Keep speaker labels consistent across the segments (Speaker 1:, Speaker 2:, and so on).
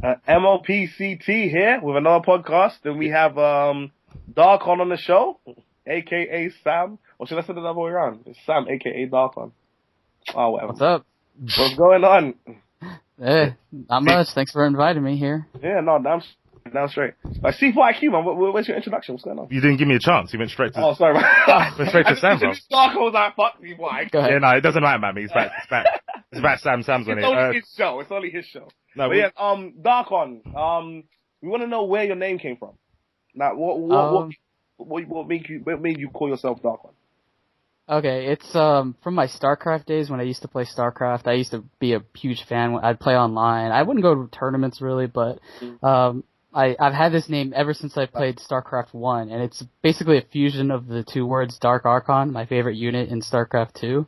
Speaker 1: MLPCT here with another podcast. Then we have Darchon on the show, aka Sam. Or should I say it the other way around? It's Sam, aka Darchon. Oh, whatever.
Speaker 2: What's up?
Speaker 1: What's going on?
Speaker 2: Hey, not much. Thanks for inviting me here.
Speaker 1: Yeah, no, damn straight. Like, C4IQ, man, where's your introduction? What's going on?
Speaker 3: You didn't give me a chance. You went straight to.
Speaker 1: Oh, sorry, man.
Speaker 3: Went straight to Sam, bro.
Speaker 1: Darchon was like, fuck C4IQ.
Speaker 2: Go ahead.
Speaker 3: Yeah, no, it doesn't matter, man. It's about Sam. Sam's on it.
Speaker 1: It's only his show. It's only his show.
Speaker 3: No,
Speaker 1: but yeah, Darchon, we want to know where your name came from. Now, what made you call yourself Darchon?
Speaker 2: Okay, it's from my StarCraft days when I used to play StarCraft. I used to be a huge fan. I'd play online. I wouldn't go to tournaments really, but I've had this name ever since I played StarCraft 1, and it's basically a fusion of the two words Dark Archon, my favorite unit in StarCraft 2.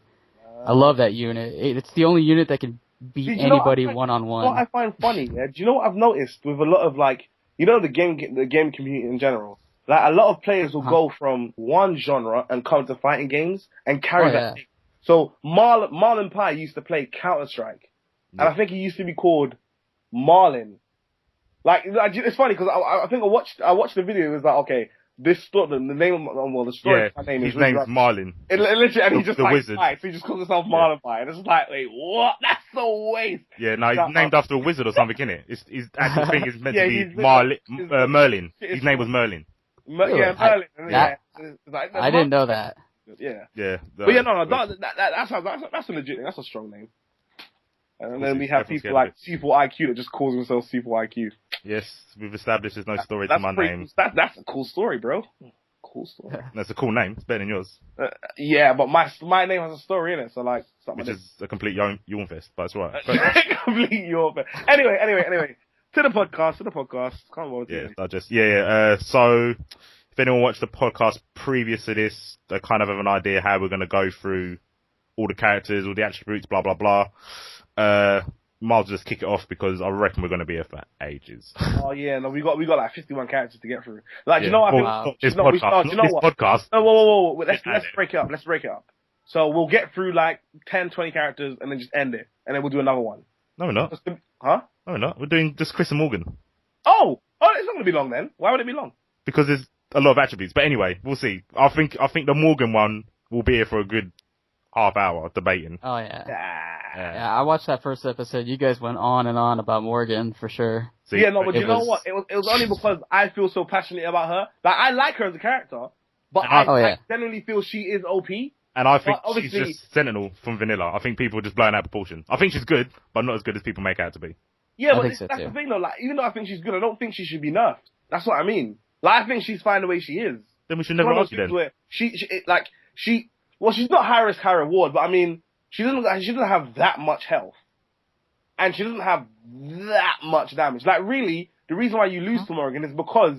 Speaker 2: I love that unit. It's the only unit that can beat anybody one-on-one.
Speaker 1: What I find funny, yeah? Do you know what I've noticed with a lot of, like, you know, the game community in general? Like, a lot of players will go from one genre and come to fighting games and carry that thing. So, Marlon Pye used to play Counter-Strike. And I think he used to be called Marlin. Like it's funny, because I think I watched the video, it was like, okay, this story, the name of the story,
Speaker 3: yeah,
Speaker 1: my name
Speaker 3: his
Speaker 1: is
Speaker 3: name's Marlin.
Speaker 1: Literally, and he just
Speaker 3: the
Speaker 1: like,
Speaker 3: wizard.
Speaker 1: so he just calls himself Marlon Pye. And it's like, wait, what? That's so waste.
Speaker 3: Yeah, no, he's named after a wizard or something, innit? His actual thing is meant to be Merlin. His name was Merlin.
Speaker 1: Merlin.
Speaker 2: I didn't know that.
Speaker 1: Yeah.
Speaker 3: Yeah.
Speaker 1: But yeah, no, that's a legit name. That's a strong name. And then we have people like C4IQ that just calls themselves C4IQ.
Speaker 3: Yes, we've established there's no story to my name.
Speaker 1: That's a cool story, bro. Cool story.
Speaker 3: That's a cool name. It's better than yours.
Speaker 1: Yeah, but my name has a story in it, so like something.
Speaker 3: Which is a complete yawn fest, but it's right.
Speaker 1: Complete yawn fest. Anyway. To the podcast. Come on.
Speaker 3: Yeah, So, if anyone watched the podcast previous to this, they kind of have an idea how we're going to go through all the characters, all the attributes, blah, blah, blah. Might just kick it off because I reckon we're going to be here for ages.
Speaker 1: Oh yeah, no, we got like 51 characters to get through. Like, you know what?
Speaker 3: This podcast.
Speaker 1: No, whoa. Let's break it up. Let's break it up. So we'll get through like 10, 20 characters and then just end it, and then we'll do another one.
Speaker 3: No, we're not.
Speaker 1: Huh?
Speaker 3: No, we're not. We're doing just Chris and Morgan.
Speaker 1: Oh, it's not going to be long then. Why would it be long?
Speaker 3: Because there's a lot of attributes. But anyway, we'll see. I think the Morgan one will be here for a good half hour debating.
Speaker 2: Oh yeah. Yeah, I watched that first episode. You guys went on and on about Morgan for sure.
Speaker 1: See, yeah, no, but you know what? It was only because I feel so passionately about her. Like, I like her as a character, but I genuinely feel she is OP.
Speaker 3: And I think she's just Sentinel from Vanilla. I think people are just blowing out proportion. I think she's good, but not as good as people make out to be.
Speaker 1: Yeah, but that's the thing though. Like, even though I think she's good, I don't think she should be nerfed. That's what I mean. Like, I think she's fine the way she is.
Speaker 3: Then we should never argue then.
Speaker 1: Well, she's not high risk, high reward, but I mean, she doesn't have that much health. And she doesn't have that much damage. Like, really, the reason why you lose to Morrigan is because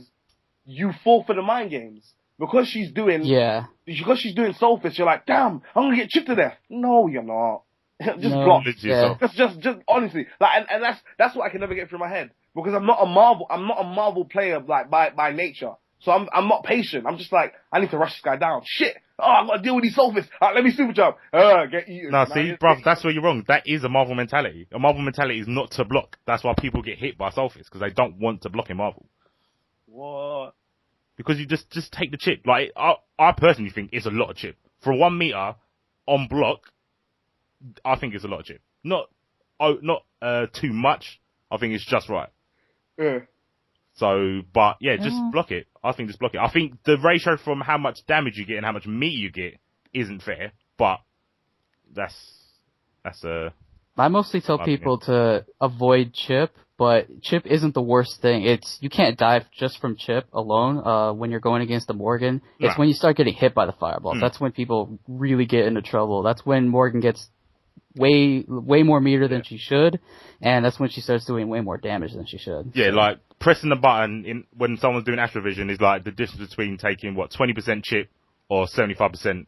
Speaker 1: you fall for the mind games. Because she's doing SoulFist, you're like, damn, I'm gonna get chipped to death. No, you're not. Just block.
Speaker 3: Yeah.
Speaker 1: Just honestly, like, and that's what I can never get through my head. Because I'm not a Marvel player, like, by nature. So I'm not patient. I'm just like, I need to rush this guy down. Shit. Oh, I've got to deal with these SoulFists. Let me super jump. Get eaten.
Speaker 3: No, see, bruv, that's where you're wrong. That is a Marvel mentality. A Marvel mentality is not to block. That's why people get hit by SoulFists, because they don't want to block in Marvel.
Speaker 1: What?
Speaker 3: Because you just take the chip. Like, I personally think it's a lot of chip. For 1 meter on block, I think it's a lot of chip. Not too much. I think it's just right.
Speaker 1: Yeah.
Speaker 3: So, but yeah, just block it. I think just block it. I think the ratio from how much damage you get and how much meat you get isn't fair, but that's
Speaker 2: I mostly tell people to avoid chip, but chip isn't the worst thing. You can't die just from chip alone, when you're going against the Morgan. It's when you start getting hit by the fireball. That's when people really get into trouble. That's when Morgan gets way more meter than she should, and that's when she starts doing way more damage than she should.
Speaker 3: Yeah, like pressing the button when someone's doing Astral Vision is like the difference between taking 20% chip or 75%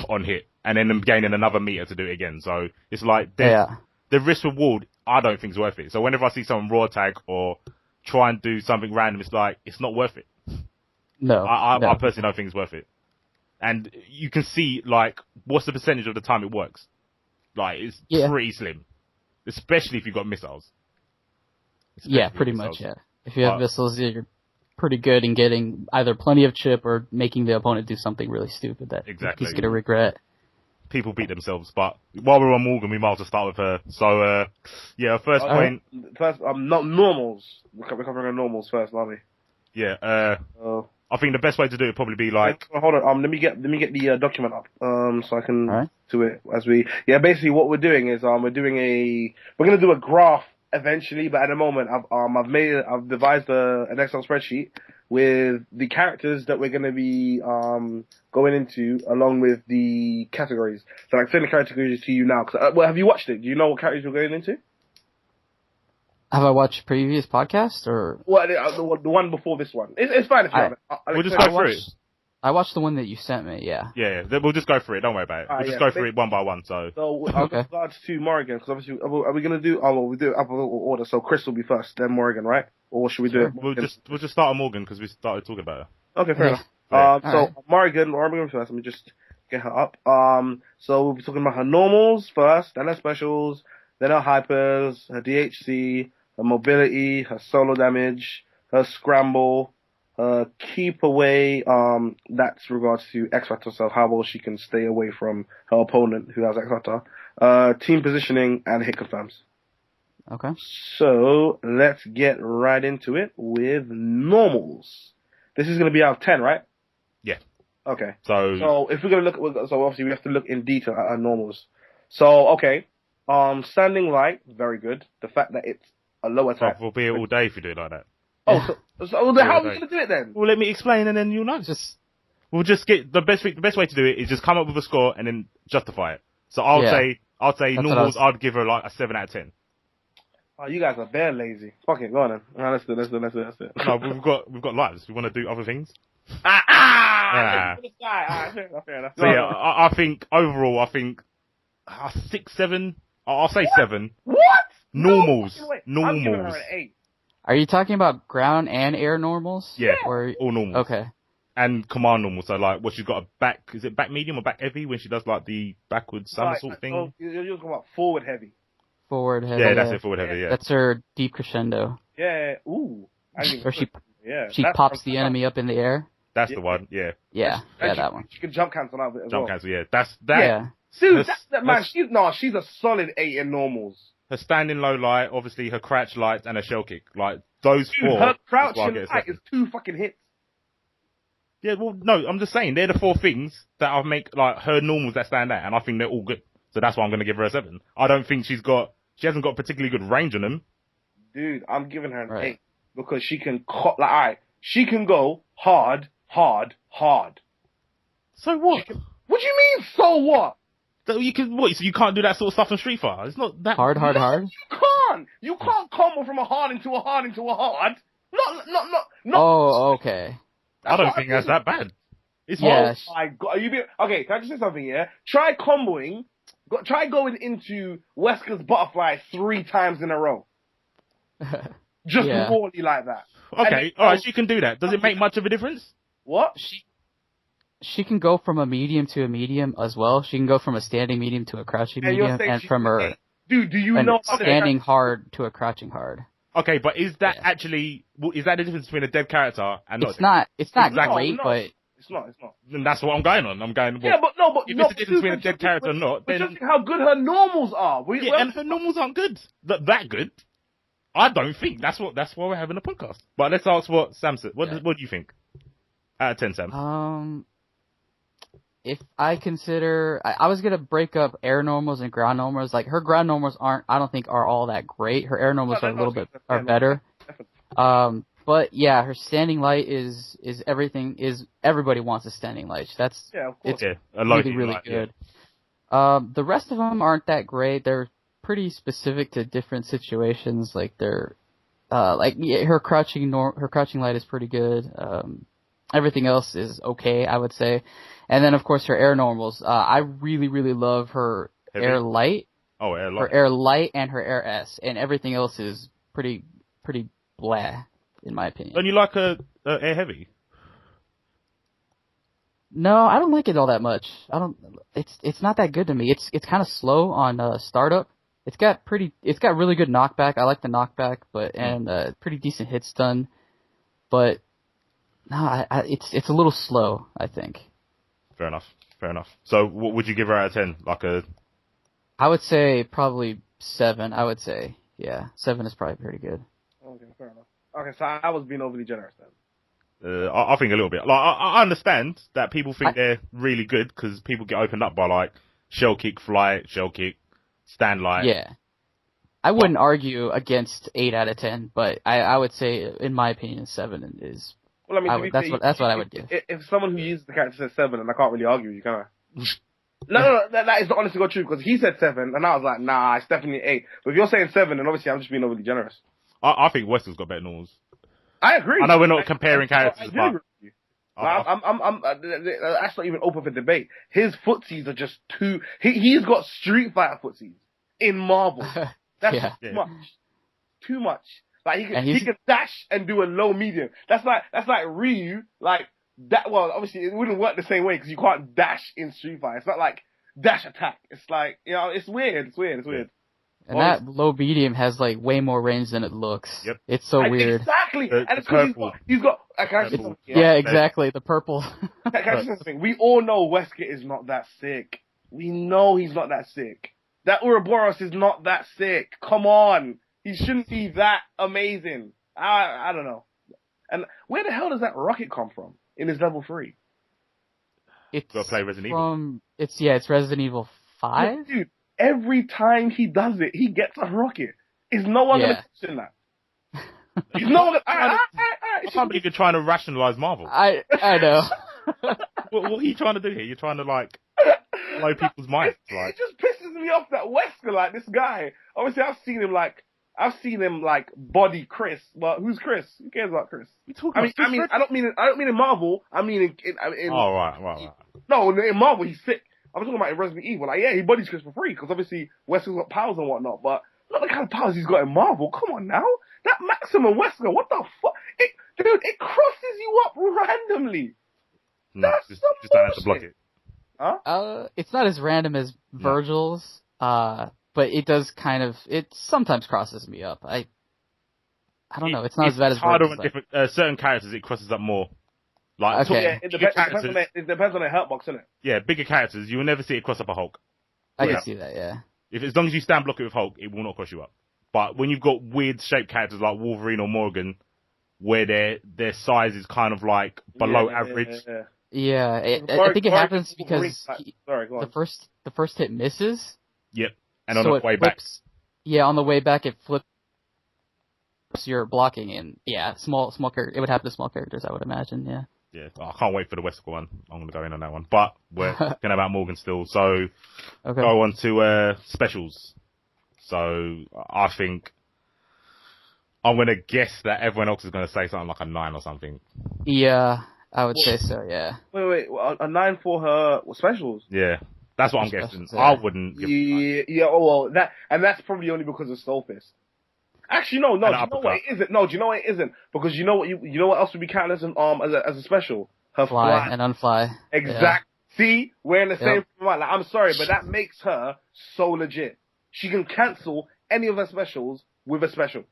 Speaker 3: on hit, and then them gaining another meter to do it again. So it's like the risk reward I don't think is worth it. So whenever I see someone raw tag or try and do something random, it's like it's not worth it.
Speaker 2: No,
Speaker 3: I personally don't think it's worth it. And you can see like what's the percentage of the time it works. Like, it's pretty slim. Especially if you've got missiles.
Speaker 2: Yeah, pretty much, yeah. If you have Vissels, you're pretty good in getting either plenty of chip or making the opponent do something really stupid that he's going to regret.
Speaker 3: People beat themselves, but while we're on Morgan, we might as well start with her. So, yeah, first point.
Speaker 1: First, not normals. We're covering on normals first, aren't we?
Speaker 3: Yeah, I think the best way to do it would probably be like...
Speaker 1: Hold on, let me get the document up, so I can do it as we... Yeah, basically what we're doing is, we're gonna do a graph eventually, but at the moment, I've devised an Excel spreadsheet with the characters that we're gonna be, going into, along with the categories. So I can send the categories to you now, well, have you watched it? Do you know what categories we're going into?
Speaker 2: Have I watched previous podcasts or?
Speaker 1: Well, the one before this one. It's fine if you haven't.
Speaker 3: We'll just go through it.
Speaker 2: I watched the one that you sent me. Yeah.
Speaker 3: Yeah. We'll just go through it. Don't worry about it. We'll just go through it one by one. So
Speaker 1: with regards to Morrigan, because obviously, are we gonna do? Oh, well, we do it alphabetical order. So Chris will be first, then Morrigan, right? Or should we do it?
Speaker 3: We'll just start on Morgan because we started talking about her.
Speaker 1: Okay, fair enough. So Morrigan first. Let me just get her up. So we'll be talking about her normals first, then her specials, then her hypers, her DHC. Her mobility, her solo damage, her scramble, her keep away, that's regards to X Factor, so how well she can stay away from her opponent who has X Factor, team positioning, and hit confirms.
Speaker 2: Okay.
Speaker 1: So, let's get right into it with normals. This is going to be out of 10, right?
Speaker 3: Yeah.
Speaker 1: Okay.
Speaker 3: So
Speaker 1: if we're going to look, so obviously we have to look in detail at our normals. So, okay. Standing light, very good. The fact that it's a low attack.
Speaker 3: We'll be here all day if you do it like that.
Speaker 1: Oh, so how are we going to do it then?
Speaker 3: Well, let me explain and then you'll know. We'll just get the best way to do it is just come up with a score and then justify it. So I'll say normals. I'd give her like a 7 out of 10.
Speaker 1: Oh, you guys are very lazy. Fuck it, go on then. Let's do it.
Speaker 3: No, we've got lives. We want to do other things.
Speaker 1: Fair enough.
Speaker 3: So yeah, I think overall, 6, 7. I'll say 7.
Speaker 1: What?
Speaker 3: Normals.
Speaker 1: No, I'm giving her an 8.
Speaker 2: Are you talking about ground and air normals?
Speaker 3: Yeah, all normals.
Speaker 2: Okay.
Speaker 3: And command normals, so like, what she's got is it back medium or back heavy when she does like the backwards somersault thing?
Speaker 1: So you're talking about forward heavy.
Speaker 2: Forward heavy.
Speaker 3: Yeah, that's it, forward heavy, yeah.
Speaker 2: That's her deep crescendo.
Speaker 1: Yeah, ooh.
Speaker 2: Or she pops the enemy up in the air.
Speaker 3: That's the one, yeah.
Speaker 2: Yeah, that one.
Speaker 1: She can jump cancel out of it as
Speaker 3: well.
Speaker 1: Jump
Speaker 3: cancel, yeah.
Speaker 1: Yeah. Dude, she's a solid 8 in normals.
Speaker 3: Her standing low light, obviously her crouch light, and her shell kick. Like, those 4.
Speaker 1: Her crouch light is 2 fucking hits.
Speaker 3: Yeah, well, no, I'm just saying, they're the 4 things that I make, like, her normals that stand out, and I think they're all good. So that's why I'm going to give her a 7. I don't think she hasn't got particularly good range on them.
Speaker 1: Dude, I'm giving her an 8. Because she can, she can go hard.
Speaker 3: So what?
Speaker 1: What do you mean, so what?
Speaker 3: So you can't do that sort of stuff in Street Fighter? It's not that
Speaker 2: hard.
Speaker 1: You can't combo from a hard into a hard into a hard. Not.
Speaker 2: Oh, okay.
Speaker 3: I don't think that's that bad.
Speaker 2: It's yes.
Speaker 1: Oh my God. Okay, can I just say something here? Try comboing. Try going into Wesker's butterfly 3 times in a row. Just rawly like that.
Speaker 3: Okay, alright, she can do that. Does it make much of a difference?
Speaker 1: What?
Speaker 2: She can go from a medium to a medium as well. She can go from a standing medium to a crouching medium, and from her
Speaker 1: dude, do you know
Speaker 2: standing hard to a crouching hard.
Speaker 3: Okay, but is that actually is that the difference between a dead character and
Speaker 2: it's not exactly. Great, but
Speaker 1: it's not.
Speaker 3: Then that's what I'm going on. I'm going. Well,
Speaker 1: yeah, but
Speaker 3: if it's the difference between a dead character or not, then
Speaker 1: just how good her normals are.
Speaker 3: And her normals aren't good. That good. I don't think that's why we're having a podcast. But let's ask what Sam said. What do you think? Out of 10, Sam.
Speaker 2: If I consider, I was gonna break up air normals and ground normals. Like her ground normals I don't think are all that great. Her air normals are a little bit better. But yeah, her standing light is everything. Everybody wants a standing light. That's
Speaker 1: of course.
Speaker 3: It's
Speaker 2: really good. Yeah. The rest of them aren't that great. They're pretty specific to different situations. Like they're her crouching light is pretty good. Everything else is okay, I would say. And then, of course, her air normals. I really, really love her air light.
Speaker 3: Oh, air light.
Speaker 2: Her air light and her air S. And everything else is pretty blah, in my opinion.
Speaker 3: Don't you like her air heavy?
Speaker 2: No, I don't like it all that much. It's not that good to me. It's kind of slow on startup. It's got really good knockback. I like the knockback, and pretty decent hit stun. But no, it's a little slow, I think.
Speaker 3: Fair enough. So what would you give her out of 10?
Speaker 2: I would say probably 7. I would say, yeah, 7 is probably pretty good.
Speaker 1: Okay, fair enough. Okay, so I was being overly generous then.
Speaker 3: I think a little bit. I understand that people think they're really good because people get opened up by shell kick, fly, shell kick, stand light.
Speaker 2: Yeah. I wouldn't argue against 8 out of 10, but I would say, in my opinion, 7 is. Well, I mean, that's what I would give.
Speaker 1: If someone who uses the character says 7, and I can't really argue with you, can I? No, that is the honest to God truth, because he said 7, and I was like, nah, it's definitely 8. But if you're saying 7, then obviously I'm just being overly generous.
Speaker 3: I think Wesker's got better normals.
Speaker 1: I agree.
Speaker 3: I know we're not comparing characters,
Speaker 1: I agree with you. That's not even open for debate. His footsies are just too. He's got Street Fighter footsies in Marvel. That's too much. Too much. Like he can dash and do a low medium. That's like Ryu. Like that. Well, obviously it wouldn't work the same way because you can't dash in Street Fighter. It's not like dash attack. It's like it's weird. It's weird.
Speaker 2: And that low medium has way more range than it looks.
Speaker 3: Yep.
Speaker 2: It's so weird.
Speaker 1: Exactly. And it's because he's got
Speaker 2: yeah, exactly. The purple.
Speaker 1: Can I say something? We all know Wesker is not that sick. We know he's not that sick. That Ouroboros is not that sick. Come on. He shouldn't be that amazing. I don't know. And where the hell does that rocket come from in his level 3?
Speaker 2: It's
Speaker 3: got to play Resident Evil.
Speaker 2: It's Resident Evil 5?
Speaker 1: Yeah, dude, every time he does it, he gets a rocket. Is no one going to question that? Is no one I
Speaker 3: can't believe you're trying to rationalize Marvel.
Speaker 2: I know.
Speaker 3: What are you trying to do here? You're trying to blow people's minds.
Speaker 1: It just pisses me off that Wesker, this guy. Obviously, I've seen him body Chris, but who's Chris? Who cares about Chris? I don't mean in Marvel. I mean in
Speaker 3: oh right.
Speaker 1: No, in Marvel he's sick. I'm talking about in Resident Evil. he bodies Chris for free because obviously Wesker's got powers and whatnot, but not the kind of powers he's got in Marvel. Come on now, that Maximum Wesker, what the fuck? It crosses you up randomly.
Speaker 3: No, just don't have to block it.
Speaker 1: Huh?
Speaker 2: It's not as random as Virgil's, but it does it sometimes crosses me up. I don't know. It's not as bad as Virgil's.
Speaker 3: Certain characters it crosses up more.
Speaker 2: Okay.
Speaker 1: It depends on the hurt box, innit?
Speaker 3: Yeah, bigger characters, you will never see it cross up a Hulk.
Speaker 2: I can see that, yeah.
Speaker 3: If as long as you stand block it with Hulk, it will not cross you up. But when you've got weird shaped characters like Wolverine or Morrigan, where their size is kind of below average.
Speaker 2: Yeah, I think it happens because the first hit misses.
Speaker 3: Yep, and on the way back.
Speaker 2: Yeah, on the way back it flips your blocking, and small character. It would happen to small characters, I would imagine. Yeah.
Speaker 3: Yeah, I can't wait for the Wesker one. I'm going to go in on that one. But we're talking about Morgan still, so go on to specials. So I think I'm going to guess that everyone else is going to say something like a 9 or something.
Speaker 2: Yeah, I would say so, yeah.
Speaker 1: Wait, a 9 for her specials?
Speaker 3: Yeah, that's what I'm guessing.
Speaker 2: Yeah.
Speaker 3: I wouldn't give
Speaker 1: that's probably only because of SoulFist. Actually, no. Do you know what it isn't? No, do you know what it isn't? Because you know what else would be counted as a special? Her
Speaker 2: fly and unfly.
Speaker 1: Exactly. Yeah. See, we're in the same. I'm sorry, but that makes her so legit. She can cancel any of her specials with a special.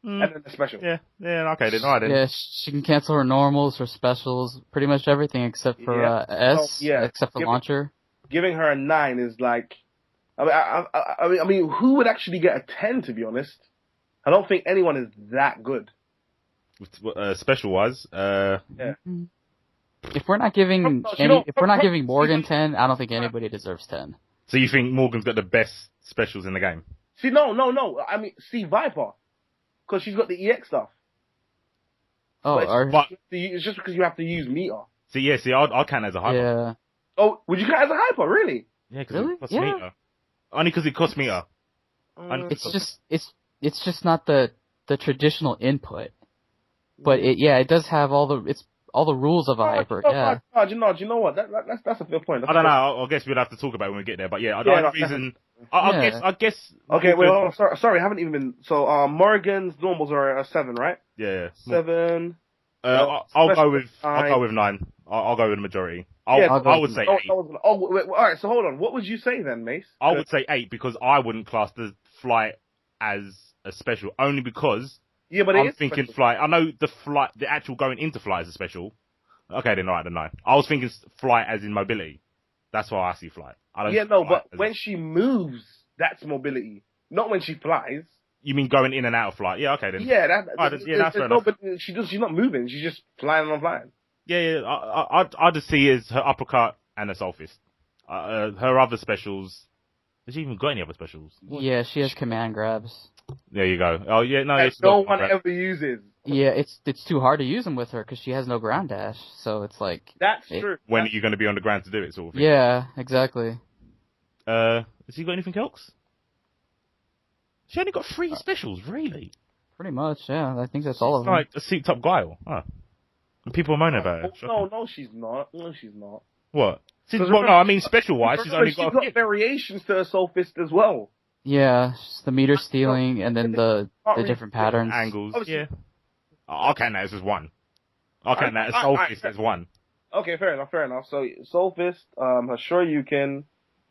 Speaker 1: And then a special.
Speaker 3: Yeah, okay, then. All right, then.
Speaker 2: Yeah, she can cancel her normals, her specials, pretty much everything except for except for launcher.
Speaker 1: Giving her a 9 is I mean, who would actually get a 10? To be honest, I don't think anyone is that good.
Speaker 3: Special wise,
Speaker 1: yeah.
Speaker 2: If we're not giving giving Morgan 10, I don't think anybody deserves 10.
Speaker 3: So you think Morgan's got the best specials in the game?
Speaker 1: See, no. I mean, Viper, because she's got the EX stuff. It's just because you have to use meter.
Speaker 3: See, I'd count as a hyper.
Speaker 2: Yeah.
Speaker 1: Oh, would you count as a hyper? Really?
Speaker 3: Yeah, because it costs meter. Only because it costs meter.
Speaker 2: It's just not the traditional input, but it does have all the rules of a hyper.
Speaker 1: Do you know what? That's a fair point.
Speaker 3: I don't know. I guess we'd have to talk about it when we get there. But I guess.
Speaker 1: Okay, wait. Sorry, I haven't even been. So, Morrigan's normals are a 7, right?
Speaker 3: Yeah.
Speaker 1: 7.
Speaker 3: I'll go with 9. I'll go with the majority. I would say 8.
Speaker 1: Wait, all right. So hold on. What would you say then, Mace?
Speaker 3: I would say 8 because I wouldn't class the flight as a special, only because I'm thinking special. Flight. I know the actual going into flight is a special. Okay, then alright, then 9. I was thinking flight as in mobility. That's why I see flight.
Speaker 1: But when she moves, that's mobility, not when she flies.
Speaker 3: You mean going in and out of flight? Yeah, okay then.
Speaker 1: Yeah,
Speaker 3: that's fair enough.
Speaker 1: But she's not moving. She's just flying on flying.
Speaker 3: Yeah. I just see it as her uppercut and a SoulFist. Her other specials. Has she even got any other specials?
Speaker 2: Yeah, she has command grabs.
Speaker 3: There you go. Oh yeah, no.
Speaker 1: No one ever uses.
Speaker 2: Yeah, it's too hard to use them with her because she has no ground dash. So it's like
Speaker 1: that's true.
Speaker 3: When are you going to be on the ground to do it, sort of thing?
Speaker 2: Yeah, exactly.
Speaker 3: Has he got anything else? She only got 3 specials, really?
Speaker 2: Pretty much, yeah. I think that's all of them.
Speaker 3: Like a seat top guile. Oh. And people are moaning about it.
Speaker 1: No, she's not. No, she's not.
Speaker 3: What? I mean special-wise, she's only got
Speaker 1: variations to her SoulFist as well.
Speaker 2: Yeah, the meter stealing and then the different patterns.
Speaker 3: Angles, yeah. I'll count that as 1. I'll count that as SoulFist as 1.
Speaker 1: Okay, fair enough. So, SoulFist, her Shoryuken,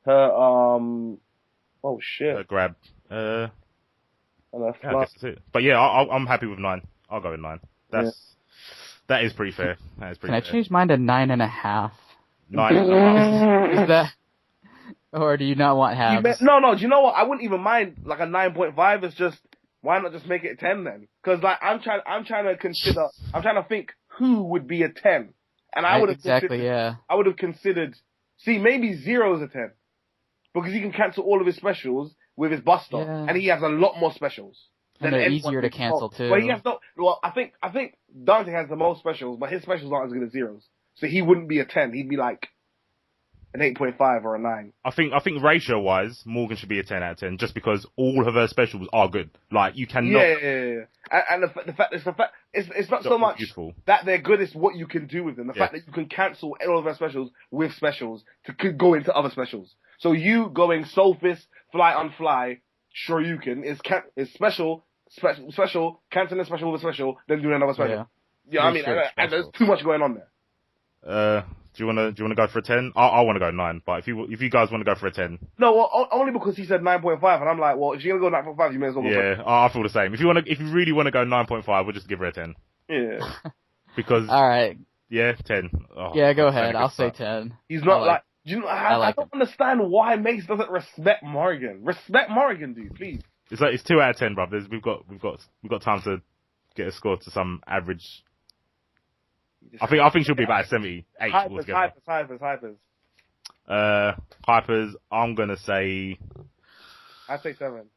Speaker 1: her, oh shit.
Speaker 3: Her grab, I guess that's it. But yeah, I'm happy with 9. I'll go with 9. That is pretty fair.
Speaker 2: Can I change mine to 9.5?
Speaker 3: 9.5.
Speaker 2: Is that, or do you not want halves?
Speaker 1: No, do you know what? I wouldn't even mind like a 9.5. It's just, why not just make it 10 then? Because like I'm trying to think who would be a 10, and I would have I would have considered. See, maybe 0 is a 10 because he can cancel all of his specials with his Buster, and he has a lot more specials.
Speaker 2: And they're easier to cancel too.
Speaker 1: But he has no. Well, I think Dante has the most specials, but his specials aren't as good as Zero's, so he wouldn't be a 10. He'd be like an 8.5 or a 9.
Speaker 3: I think ratio wise, Morgan should be a 10 out of 10 just because all of her specials are good. Like you cannot.
Speaker 1: Yeah. And the fact it's not so much useful that they're good. It's what you can do with them. The fact that you can cancel all of her specials with specials to go into other specials. So you going SoulFist, fly on fly, Shoryuken is special, canceling a special with a special, then doing another special. Yeah, I mean, and there's too much going on there.
Speaker 3: Do you wanna go for a 10? I want to go 9, but if you guys want to go for a 10,
Speaker 1: no, well, only because he said 9.5, and I'm like, well, if you're gonna go 9.5, you may as well go.
Speaker 3: Yeah, I feel the same. If you really want to go 9.5, we'll just give her a 10.
Speaker 1: Yeah.
Speaker 3: Because.
Speaker 2: All right.
Speaker 3: Yeah, 10. Oh,
Speaker 2: yeah, go ahead. I'll say 10.
Speaker 1: He's not like. You know, I don't understand why Mace doesn't respect Morrigan. Respect Morrigan, dude, please.
Speaker 3: It's 2 out of 10, brothers. We've got time to get a score to some average. I think she'll be about 78 altogether. Hypers. I'm gonna say.
Speaker 1: I'd say 7.